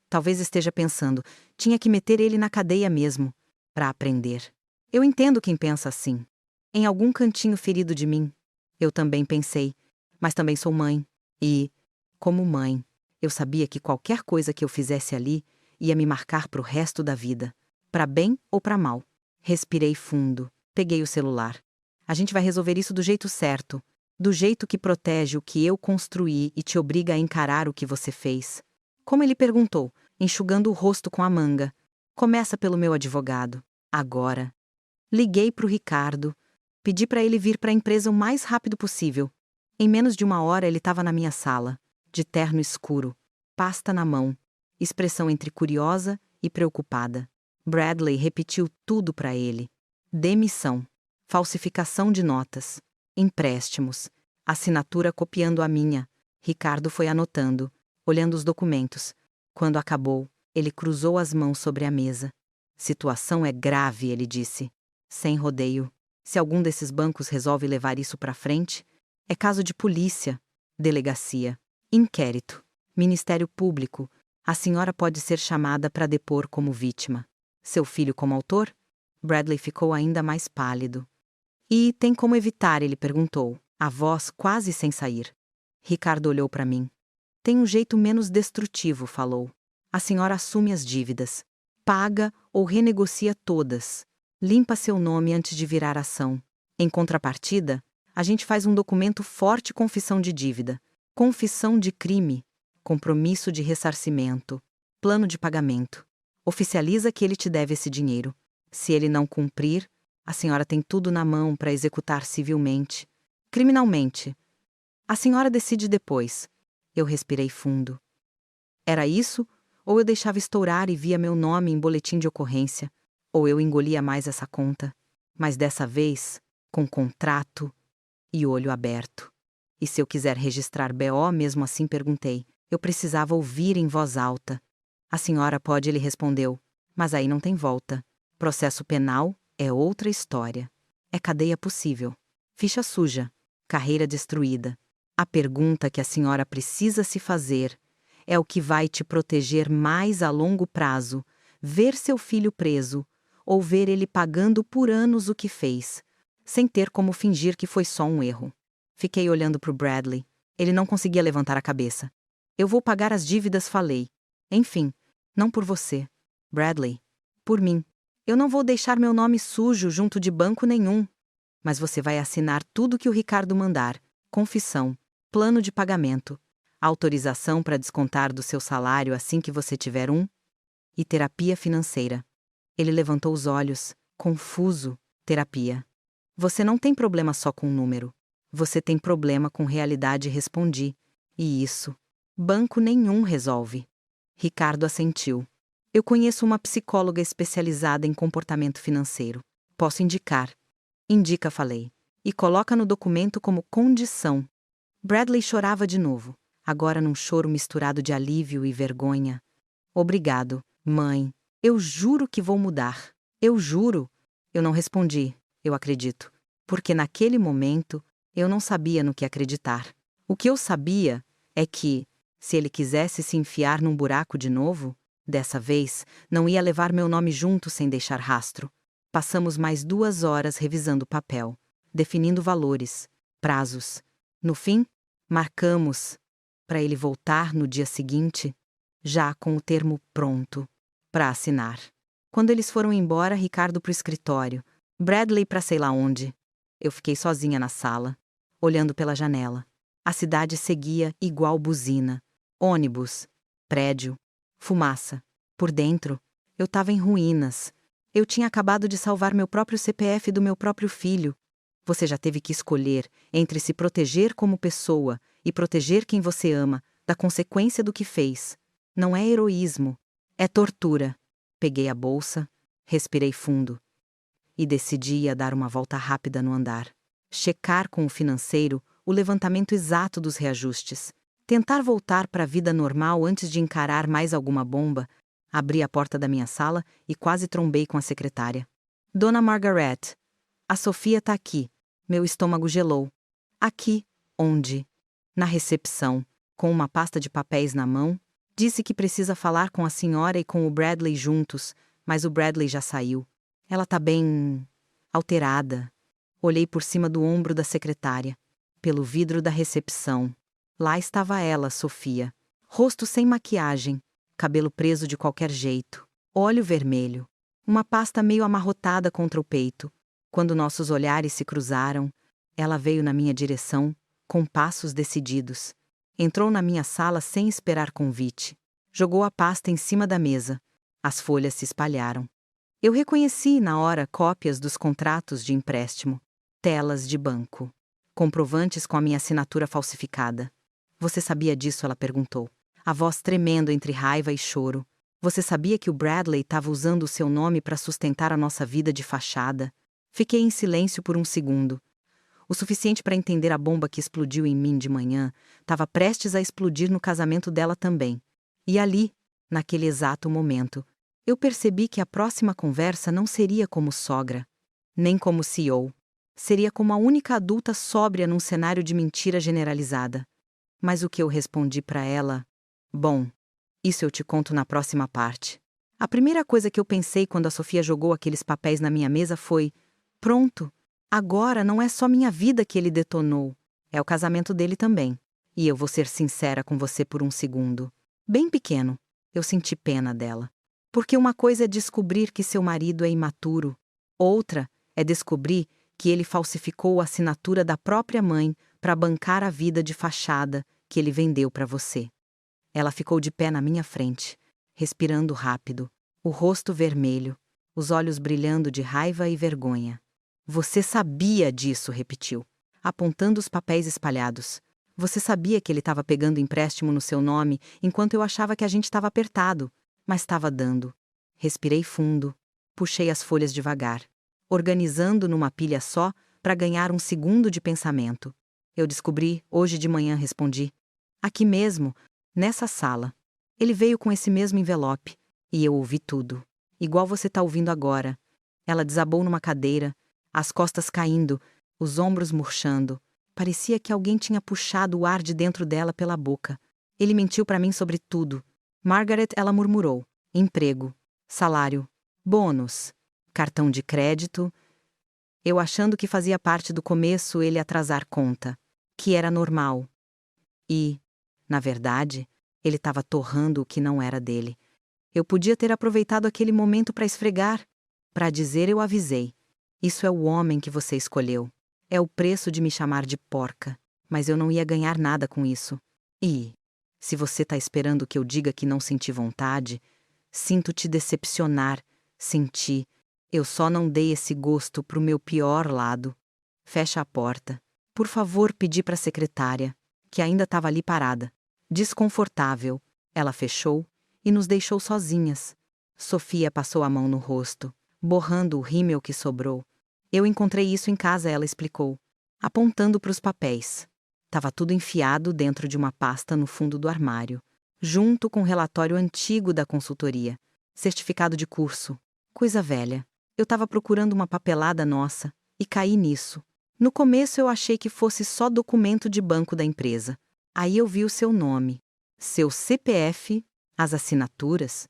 Speaker 1: talvez esteja pensando, tinha que meter ele na cadeia mesmo, para aprender. Eu entendo quem pensa assim. Em algum cantinho ferido de mim, eu também pensei, mas também sou mãe, e, como mãe, eu sabia que qualquer coisa que eu fizesse ali ia me marcar pro resto da vida, para bem ou para mal. Respirei fundo, peguei o celular. A gente vai resolver isso do jeito certo, do jeito que protege o que eu construí e te obriga a encarar o que você fez. Como ele perguntou, enxugando o rosto com a manga. Começa pelo meu advogado. Agora. Liguei pro Ricardo. Pedi para ele vir para a empresa o mais rápido possível. Em menos de uma hora ele estava na minha sala, de terno escuro, pasta na mão, expressão entre curiosa e preocupada. Bradley repetiu tudo para ele. Demissão, falsificação de notas, empréstimos, assinatura copiando a minha. Ricardo foi anotando, olhando os documentos. Quando acabou, ele cruzou as mãos sobre a mesa. Situação é grave, ele disse. Sem rodeio. Se algum desses bancos resolve levar isso para frente, é caso de polícia, delegacia, inquérito, Ministério Público. A senhora pode ser chamada para depor como vítima. Seu filho como autor? Bradley ficou ainda mais pálido. E tem como evitar? Ele perguntou, a voz quase sem sair. Ricardo olhou para mim. Tem um jeito menos destrutivo, falou. A senhora assume as dívidas, paga ou renegocia todas. Limpa seu nome antes de virar ação. Em contrapartida, a gente faz um documento forte confissão de dívida, confissão de crime, compromisso de ressarcimento, plano de pagamento. Oficializa que ele te deve esse dinheiro. Se ele não cumprir, a senhora tem tudo na mão para executar civilmente. Criminalmente. A senhora decide depois. Eu respirei fundo. Era isso? Ou eu deixava estourar e via meu nome em boletim de ocorrência? Ou eu engolia mais essa conta? Mas dessa vez, com contrato e olho aberto. E se eu quiser registrar BO, mesmo assim perguntei. Eu precisava ouvir em voz alta. A senhora pode, ele respondeu. Mas aí não tem volta. Processo penal é outra história. É cadeia possível. Ficha suja. Carreira destruída. A pergunta que a senhora precisa se fazer é o que vai te proteger mais a longo prazo, ver seu filho preso, ou ver ele pagando por anos o que fez, sem ter como fingir que foi só um erro. Fiquei olhando para o Bradley. Ele não conseguia levantar a cabeça. Eu vou pagar as dívidas, falei. Enfim, não por você, Bradley. Por mim. Eu não vou deixar meu nome sujo junto de banco nenhum. Mas você vai assinar tudo que o Ricardo mandar. Confissão, plano de pagamento, autorização para descontar do seu salário assim que você tiver um, e terapia financeira. Ele levantou os olhos, confuso. Terapia. Você não tem problema só com número. Você tem problema com realidade, respondi. E isso. Banco nenhum resolve. Ricardo assentiu. Eu conheço uma psicóloga especializada em comportamento financeiro. Posso indicar. Indica, falei. E coloca no documento como condição. Bradley chorava de novo, agora num choro misturado de alívio e vergonha. Obrigado, mãe. Eu juro que vou mudar. Eu juro. Eu não respondi, eu acredito. Porque naquele momento, eu não sabia no que acreditar. O que eu sabia é que, Se ele quisesse se enfiar num buraco de novo, dessa vez, não ia levar meu nome junto sem deixar rastro. Passamos mais 2 horas revisando o papel, definindo valores, prazos. No fim, marcamos para ele voltar no dia seguinte, já com o termo pronto para assinar. Quando eles foram embora, Ricardo para o escritório, Bradley para sei lá onde. Eu fiquei sozinha na sala, olhando pela janela. A cidade seguia igual buzina. Ônibus, prédio, fumaça. Por dentro, eu estava em ruínas. Eu tinha acabado de salvar meu próprio CPF do meu próprio filho. Você já teve que escolher entre se proteger como pessoa e proteger quem você ama da consequência do que fez. Não é heroísmo, é tortura. Peguei a bolsa, respirei fundo e decidi a dar uma volta rápida no andar. Checar com o financeiro o levantamento exato dos reajustes. Tentar voltar para a vida normal antes de encarar mais alguma bomba. Abri a porta da minha sala e quase trombei com a secretária. Dona Margaret, a Sofia tá aqui. Meu estômago gelou. Aqui, onde? Na recepção, com uma pasta de papéis na mão. Disse que precisa falar com a senhora e com o Bradley juntos, mas o Bradley já saiu. Ela tá bem alterada. Olhei por cima do ombro da secretária, pelo vidro da recepção. Lá estava ela, Sofia. Rosto sem maquiagem, cabelo preso de qualquer jeito, olho vermelho, uma pasta meio amarrotada contra o peito. Quando nossos olhares se cruzaram, ela veio na minha direção, com passos decididos. Entrou na minha sala sem esperar convite. Jogou a pasta em cima da mesa. As folhas se espalharam. Eu reconheci, na hora, cópias dos contratos de empréstimo, telas de banco, comprovantes com a minha assinatura falsificada. Você sabia disso? Ela perguntou, a voz tremendo entre raiva e choro. Você sabia que o Bradley estava usando o seu nome para sustentar a nossa vida de fachada? Fiquei em silêncio por um segundo. O suficiente para entender a bomba que explodiu em mim de manhã estava prestes a explodir no casamento dela também. E ali, naquele exato momento, eu percebi que a próxima conversa não seria como sogra, nem como CEO. Seria como a única adulta sóbria num cenário de mentira generalizada. Mas o que eu respondi para ela? Bom, isso eu te conto na próxima parte. A primeira coisa que eu pensei quando a Sofia jogou aqueles papéis na minha mesa foi: pronto, agora não é só minha vida que ele detonou, é o casamento dele também. E eu vou ser sincera com você por um segundo. Bem pequeno, eu senti pena dela. Porque uma coisa é descobrir que seu marido é imaturo, outra é descobrir que ele falsificou a assinatura da própria mãe para bancar a vida de fachada que ele vendeu para você. Ela ficou de pé na minha frente, respirando rápido, o rosto vermelho, os olhos brilhando de raiva e vergonha. Você sabia disso, repetiu, apontando os papéis espalhados. Você sabia que ele estava pegando empréstimo no seu nome enquanto eu achava que a gente estava apertado, mas estava dando. Respirei fundo, puxei as folhas devagar, organizando numa pilha só para ganhar um segundo de pensamento. Eu descobri, hoje de manhã, respondi. Aqui mesmo, nessa sala. Ele veio com esse mesmo envelope, e eu ouvi tudo. Igual você está ouvindo agora. Ela desabou numa cadeira, as costas caindo, os ombros murchando. Parecia que alguém tinha puxado o ar de dentro dela pela boca. Ele mentiu para mim sobre tudo. Margaret, ela murmurou. Emprego, salário, bônus, cartão de crédito. Eu achando que fazia parte do começo ele atrasar conta, que era normal. E, na verdade, ele estava torrando o que não era dele. Eu podia ter aproveitado aquele momento para esfregar, para dizer eu avisei. Isso é o homem que você escolheu. É o preço de me chamar de porca, mas eu não ia ganhar nada com isso. E, se você está esperando que eu diga que não senti vontade, sinto te decepcionar, senti. Eu só não dei esse gosto pro meu pior lado. Fecha a porta. Por favor, pedi para a secretária, que ainda estava ali parada. Desconfortável, ela fechou e nos deixou sozinhas. Sofia passou a mão no rosto, borrando o rímel que sobrou. Eu encontrei isso em casa, ela explicou, apontando para os papéis. Tava tudo enfiado dentro de uma pasta no fundo do armário, junto com o relatório antigo da consultoria, certificado de curso, coisa velha. Eu estava procurando uma papelada nossa e caí nisso. No começo eu achei que fosse só documento de banco da empresa. Aí eu vi o seu nome. Seu CPF, as assinaturas?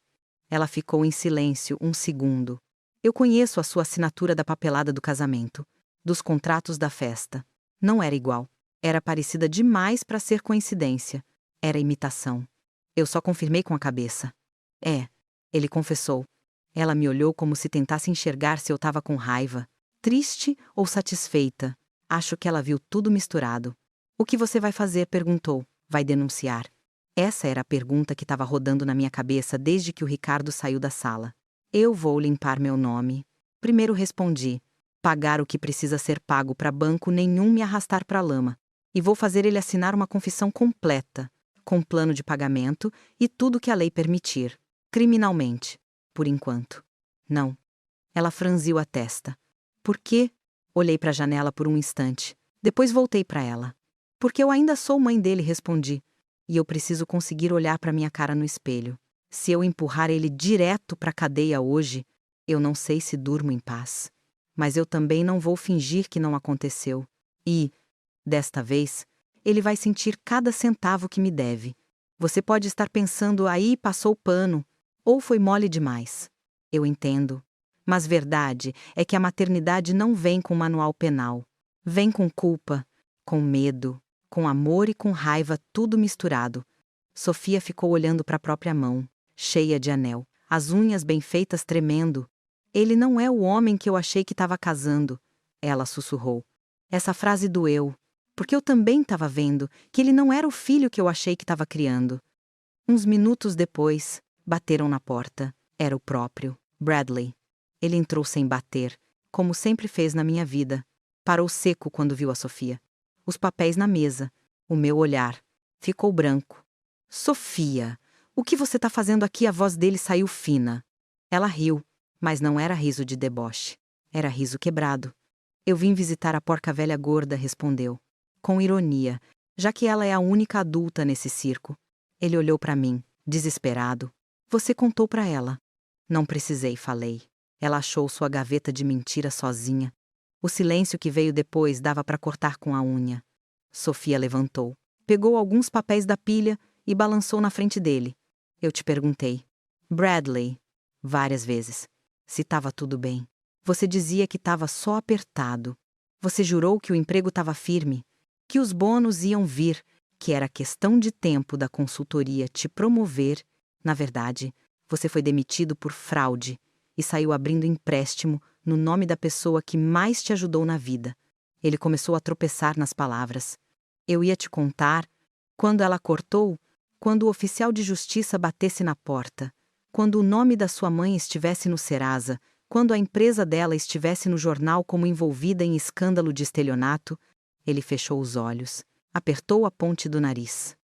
Speaker 1: Ela ficou em silêncio um segundo. Eu conheço a sua assinatura da papelada do casamento, dos contratos da festa. Não era igual. Era parecida demais para ser coincidência. Era imitação. Eu só confirmei com a cabeça. É, ele confessou. Ela me olhou como se tentasse enxergar se eu estava com raiva, triste ou satisfeita. Acho que ela viu tudo misturado. O que você vai fazer? Perguntou. Vai denunciar? Essa era a pergunta que estava rodando na minha cabeça desde que o Ricardo saiu da sala. Eu vou limpar meu nome. Primeiro respondi. Pagar o que precisa ser pago para banco nenhum me arrastar para a lama. E vou fazer ele assinar uma confissão completa, com plano de pagamento e tudo que a lei permitir. Criminalmente. Por enquanto. Não. Ela franziu a testa. Por quê? Olhei para a janela por um instante. Depois voltei para ela. Porque eu ainda sou mãe dele, respondi. E eu preciso conseguir olhar para minha cara no espelho. Se eu empurrar ele direto para a cadeia hoje, eu não sei se durmo em paz. Mas eu também não vou fingir que não aconteceu. E, desta vez, ele vai sentir cada centavo que me deve. Você pode estar pensando, aí passou o pano, ou foi mole demais. Eu entendo. Mas verdade é que a maternidade não vem com manual penal. Vem com culpa, com medo, com amor e com raiva, tudo misturado. Sofia ficou olhando para a própria mão, cheia de anel, as unhas bem feitas tremendo. Ele não é o homem que eu achei que estava casando, ela sussurrou. Essa frase doeu, porque eu também estava vendo que ele não era o filho que eu achei que estava criando. Uns minutos depois, bateram na porta. Era o próprio, Bradley. Ele entrou sem bater, como sempre fez na minha vida. Parou seco quando viu a Sofia. Os papéis na mesa. O meu olhar. Ficou branco. Sofia, o que você está fazendo aqui? A voz dele saiu fina. Ela riu, mas não era riso de deboche. Era riso quebrado. Eu vim visitar a porca velha gorda, respondeu. Com ironia, já que ela é a única adulta nesse circo. Ele olhou para mim, desesperado. Você contou para ela? Não precisei, falei. Ela achou sua gaveta de mentira sozinha. O silêncio que veio depois dava para cortar com a unha. Sofia levantou, pegou alguns papéis da pilha e balançou na frente dele. Eu te perguntei. Bradley, várias vezes, se estava tudo bem. Você dizia que estava só apertado. Você jurou que o emprego estava firme, que os bônus iam vir, que era questão de tempo da consultoria te promover. Na verdade, você foi demitido por fraude e saiu abrindo empréstimo no nome da pessoa que mais te ajudou na vida. Ele começou a tropeçar nas palavras. Eu ia te contar quando ela cortou, quando o oficial de justiça batesse na porta, quando o nome da sua mãe estivesse no Serasa, quando a empresa dela estivesse no jornal como envolvida em escândalo de estelionato. Ele fechou os olhos, apertou a ponte do nariz.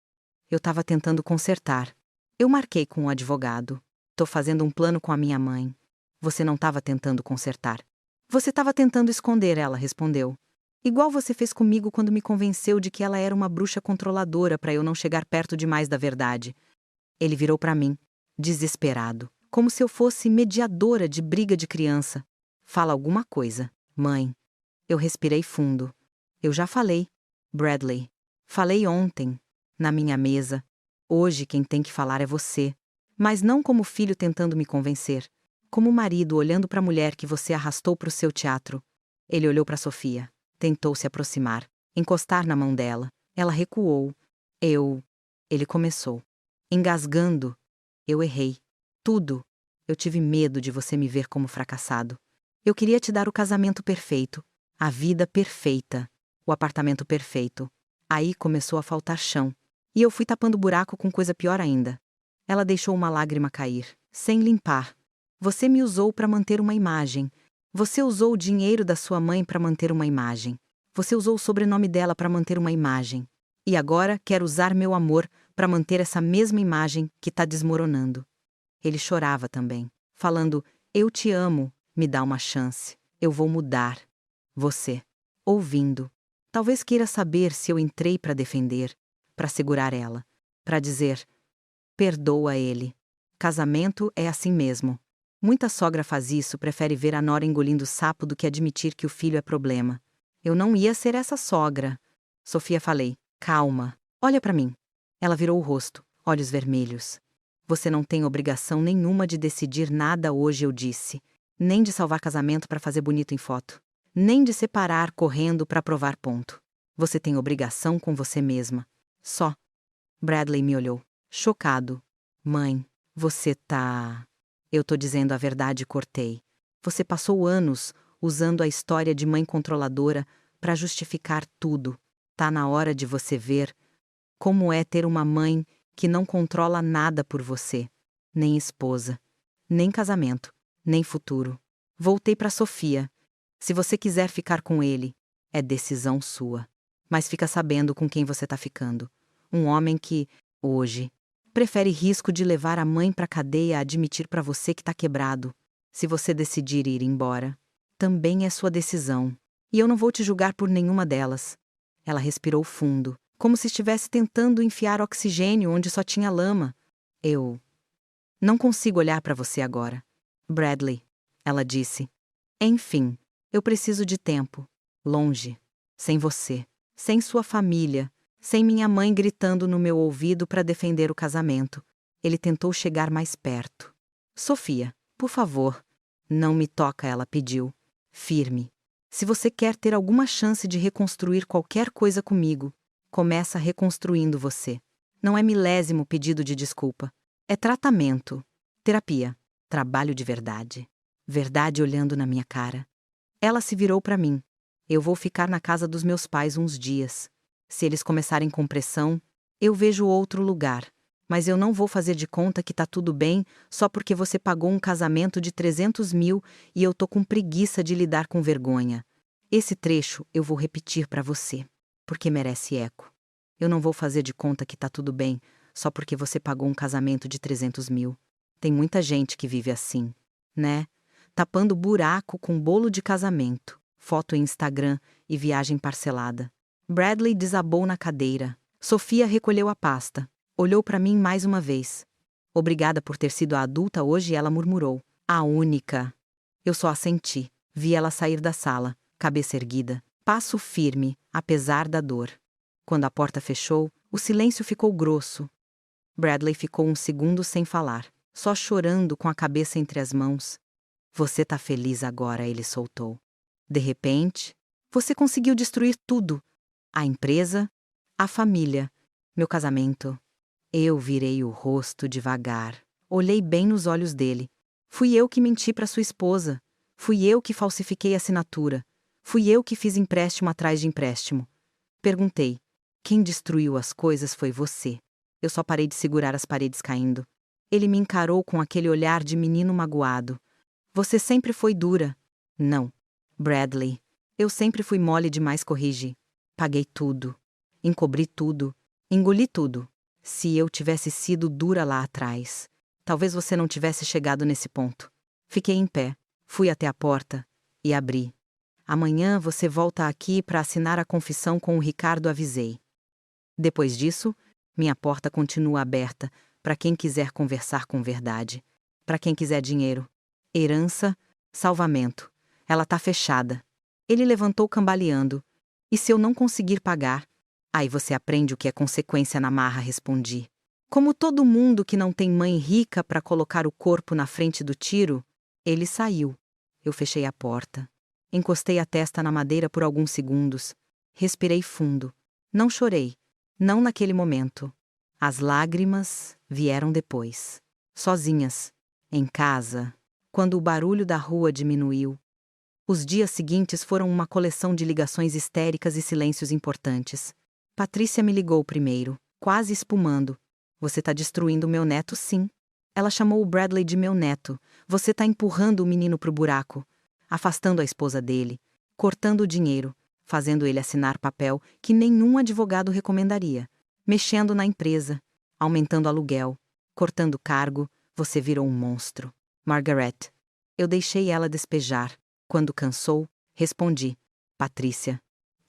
Speaker 1: Eu estava tentando consertar. Eu marquei com o advogado. Tô fazendo um plano com a minha mãe. Você não estava tentando consertar. Você estava tentando esconder, ela respondeu. Igual você fez comigo quando me convenceu de que ela era uma bruxa controladora para eu não chegar perto demais da verdade. Ele virou para mim, desesperado, como se eu fosse mediadora de briga de criança. Fala alguma coisa, mãe. Eu respirei fundo. Eu já falei, Bradley. Falei ontem, na minha mesa. Hoje quem tem que falar é você. Mas não como filho tentando me convencer. Como marido olhando para a mulher que você arrastou para o seu teatro. Ele olhou para Sofia. Tentou se aproximar, encostar na mão dela. Ela recuou. Ele começou. Engasgando. Eu errei. Tudo. Eu tive medo de você me ver como fracassado. Eu queria te dar o casamento perfeito. A vida perfeita. O apartamento perfeito. Aí começou a faltar chão. E eu fui tapando buraco com coisa pior ainda. Ela deixou uma lágrima cair, sem limpar. Você me usou para manter uma imagem. Você usou o dinheiro da sua mãe para manter uma imagem. Você usou o sobrenome dela para manter uma imagem. E agora quer usar meu amor para manter essa mesma imagem que está desmoronando. Ele chorava também, falando, eu te amo, me dá uma chance, eu vou mudar. Você, ouvindo, talvez queira saber se eu entrei para defender, para segurar ela, para dizer, perdoa ele. Casamento é assim mesmo. Muita sogra faz isso, prefere ver a nora engolindo sapo do que admitir que o filho é problema. Eu não ia ser essa sogra. Sofia, falei, calma, olha para mim. Ela virou o rosto, olhos vermelhos. Você não tem obrigação nenhuma de decidir nada hoje, eu disse. Nem de salvar casamento para fazer bonito em foto. Nem de separar correndo para provar ponto. Você tem obrigação com você mesma. Só. Bradley me olhou, chocado. Mãe, você tá... Eu tô dizendo a verdade, cortei. Você passou anos usando a história de mãe controladora para justificar tudo. Tá na hora de você ver como é ter uma mãe que não controla nada por você. Nem esposa, nem casamento, nem futuro. Voltei para Sofia. Se você quiser ficar com ele, é decisão sua. Mas fica sabendo com quem você tá ficando. Um homem que, hoje, prefere risco de levar a mãe pra cadeia a admitir pra você que tá quebrado. Se você decidir ir embora, também é sua decisão. E eu não vou te julgar por nenhuma delas. Ela respirou fundo, como se estivesse tentando enfiar oxigênio onde só tinha lama. Eu não consigo olhar pra você agora. Bradley, ela disse. Enfim, eu preciso de tempo. Longe. Sem você. Sem sua família. Sem minha mãe gritando no meu ouvido para defender o casamento. Ele tentou chegar mais perto. Sofia, por favor. Não me toca, ela pediu. Firme. Se você quer ter alguma chance de reconstruir qualquer coisa comigo, começa reconstruindo você. Não é milésimo pedido de desculpa. É tratamento. Terapia. Trabalho de verdade. Verdade olhando na minha cara. Ela se virou para mim. Eu vou ficar na casa dos meus pais uns dias. Se eles começarem com pressão, eu vejo outro lugar. Mas eu não vou fazer de conta que tá tudo bem só porque você pagou um casamento de 300 mil e eu tô com preguiça de lidar com vergonha. Esse trecho eu vou repetir para você, porque merece eco. Eu não vou fazer de conta que tá tudo bem só porque você pagou um casamento de 300 mil. Tem muita gente que vive assim, né? Tapando buraco com bolo de casamento, foto em Instagram e viagem parcelada. Bradley desabou na cadeira. Sofia recolheu a pasta. Olhou para mim mais uma vez. Obrigada por ter sido a adulta hoje, ela murmurou. A única. Eu só assenti. Vi ela sair da sala, cabeça erguida, passo firme, apesar da dor. Quando a porta fechou, o silêncio ficou grosso. Bradley ficou um segundo sem falar, só chorando com a cabeça entre as mãos. Você tá feliz agora, ele soltou. De repente, você conseguiu destruir tudo. A empresa, a família, meu casamento. Eu virei o rosto devagar. Olhei bem nos olhos dele. Fui eu que menti para sua esposa. Fui eu que falsifiquei a assinatura. Fui eu que fiz empréstimo atrás de empréstimo. Perguntei. Quem destruiu as coisas foi você. Eu só parei de segurar as paredes caindo. Ele me encarou com aquele olhar de menino magoado. Você sempre foi dura. Não. Bradley. Eu sempre fui mole demais, corrigi. Paguei tudo. Encobri tudo. Engoli tudo. Se eu tivesse sido dura lá atrás, talvez você não tivesse chegado nesse ponto. Fiquei em pé, fui até a porta e abri. Amanhã você volta aqui para assinar a confissão com o Ricardo, avisei. Depois disso, minha porta continua aberta para quem quiser conversar com verdade, para quem quiser dinheiro, herança, salvamento. Ela tá fechada. Ele levantou cambaleando. E se eu não conseguir pagar? Aí você aprende o que é consequência na marra, respondi. Como todo mundo que não tem mãe rica para colocar o corpo na frente do tiro, ele saiu. Eu fechei a porta. Encostei a testa na madeira por alguns segundos. Respirei fundo. Não chorei. Não naquele momento. As lágrimas vieram depois. Sozinhas. Em casa. Quando o barulho da rua diminuiu. Os dias seguintes foram uma coleção de ligações histéricas e silêncios importantes. Patrícia me ligou primeiro, quase espumando. Você tá destruindo meu neto, sim. Ela chamou o Bradley de meu neto. Você tá empurrando o menino pro buraco, afastando a esposa dele, cortando o dinheiro, fazendo ele assinar papel que nenhum advogado recomendaria, mexendo na empresa, aumentando aluguel, cortando cargo. Você virou um monstro. Margaret. Eu deixei ela despejar. Quando cansou, respondi. Patrícia.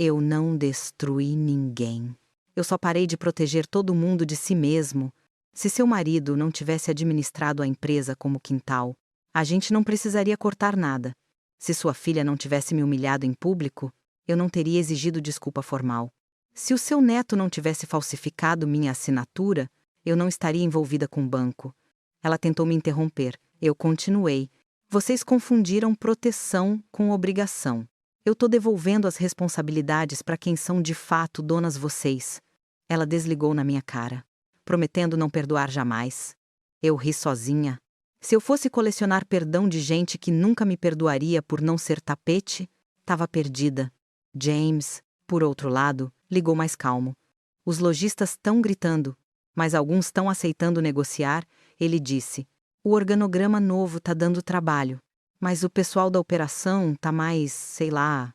Speaker 1: Eu não destruí ninguém. Eu só parei de proteger todo mundo de si mesmo. Se seu marido não tivesse administrado a empresa como quintal, a gente não precisaria cortar nada. Se sua filha não tivesse me humilhado em público, eu não teria exigido desculpa formal. Se o seu neto não tivesse falsificado minha assinatura, Eu não estaria envolvida com o banco. Ela tentou me interromper. Eu continuei. Vocês confundiram proteção com obrigação. Eu tô devolvendo as responsabilidades para quem são de fato donas vocês. Ela desligou na minha cara, prometendo não perdoar jamais. Eu ri sozinha. Se eu fosse colecionar perdão de gente que nunca me perdoaria por não ser tapete, tava perdida. James, por outro lado, ligou mais calmo. Os lojistas estão gritando, mas alguns estão aceitando negociar, ele disse. O organograma novo tá dando trabalho, mas o pessoal da operação tá mais, sei lá,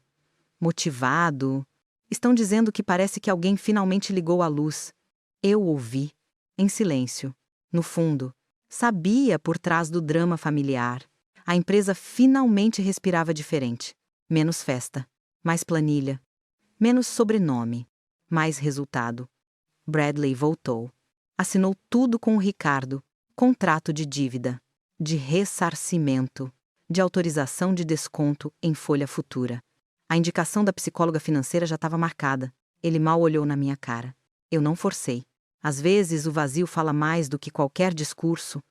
Speaker 1: motivado. Estão dizendo que parece que alguém finalmente ligou a luz. Eu ouvi, em silêncio. No fundo, sabia por trás do drama familiar. A empresa finalmente respirava diferente. Menos festa, mais planilha, menos sobrenome, mais resultado. Bradley voltou. Assinou tudo com o Ricardo. Contrato de dívida, de ressarcimento, de autorização de desconto em folha futura. A indicação da psicóloga financeira já estava marcada. Ele mal olhou na minha cara. Eu não forcei. Às vezes o vazio fala mais do que qualquer discurso.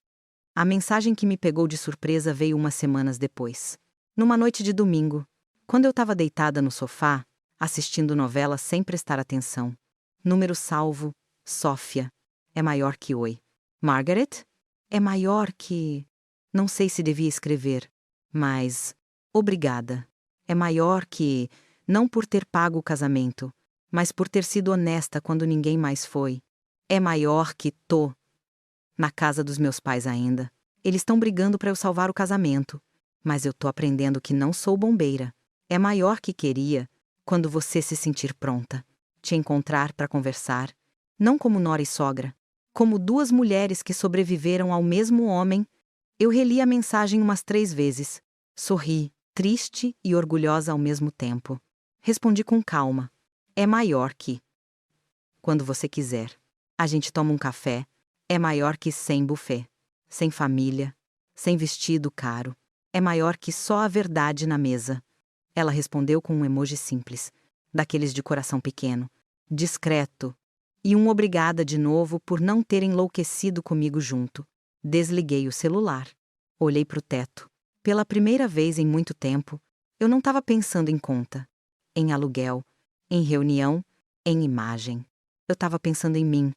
Speaker 1: A mensagem que me pegou de surpresa veio umas semanas depois. Numa noite de domingo, quando eu estava deitada no sofá, assistindo novela sem prestar atenção. Número salvo, Sófia. É maior que Oi. Margaret? É maior que... Não sei se devia escrever, mas... Obrigada. É maior que... Não por ter pago o casamento, mas por ter sido honesta quando ninguém mais foi. É maior que tô. Na casa dos meus pais ainda. Eles estão brigando para eu salvar o casamento, mas eu tô aprendendo que não sou bombeira. É maior que queria, quando você se sentir pronta. Te encontrar para conversar, não como nora e sogra, como duas mulheres que sobreviveram ao mesmo homem. Eu reli a mensagem umas 3 vezes. Sorri, triste e orgulhosa ao mesmo tempo. Respondi com calma. É maior que... Quando você quiser. A gente toma um café. É maior que sem buffet. Sem família. Sem vestido caro. É maior que só a verdade na mesa. Ela respondeu com um emoji simples. Daqueles de coração pequeno. Discreto. E um obrigada de novo por não ter enlouquecido comigo junto. Desliguei o celular. Olhei para o teto. Pela primeira vez em muito tempo, eu não estava pensando em conta, em aluguel, em reunião, em imagem. Eu estava pensando em mim,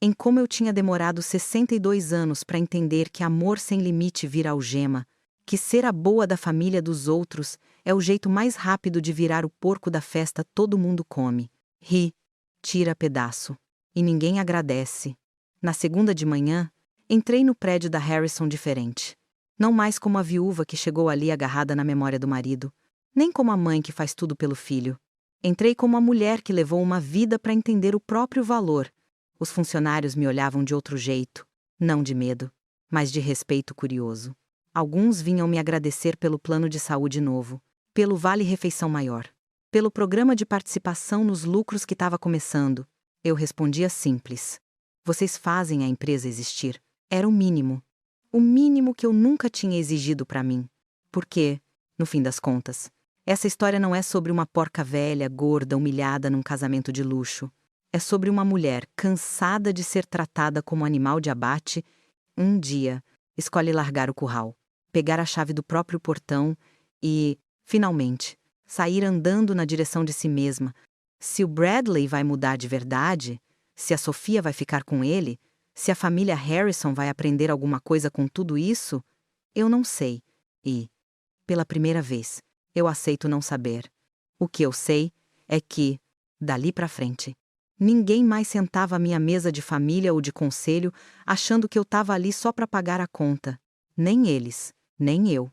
Speaker 1: em como eu tinha demorado 62 anos para entender que amor sem limite vira algema, que ser a boa da família dos outros é o jeito mais rápido de virar o porco da festa todo mundo come. Ri, tira pedaço. E ninguém agradece. Na segunda de manhã, entrei no prédio da Harrison diferente. Não mais como a viúva que chegou ali agarrada na memória do marido, nem como a mãe que faz tudo pelo filho. Entrei como a mulher que levou uma vida para entender o próprio valor. Os funcionários me olhavam de outro jeito, não de medo, mas de respeito curioso. Alguns vinham me agradecer pelo plano de saúde novo, pelo vale-refeição maior, pelo programa de participação nos lucros que estava começando. Eu respondia simples. Vocês fazem a empresa existir. Era o mínimo. O mínimo que eu nunca tinha exigido para mim. Porque, no fim das contas, essa história não é sobre uma porca velha, gorda, humilhada num casamento de luxo. É sobre uma mulher cansada de ser tratada como animal de abate. Um dia, escolhe largar o curral, pegar a chave do próprio portão e, finalmente, sair andando na direção de si mesma. Se o Bradley vai mudar de verdade, se a Sofia vai ficar com ele, se a família Harrison vai aprender alguma coisa com tudo isso, eu não sei. E, pela primeira vez, eu aceito não saber. O que eu sei é que, dali pra frente, ninguém mais sentava à minha mesa de família ou de conselho achando que eu estava ali só para pagar a conta. Nem eles, nem eu.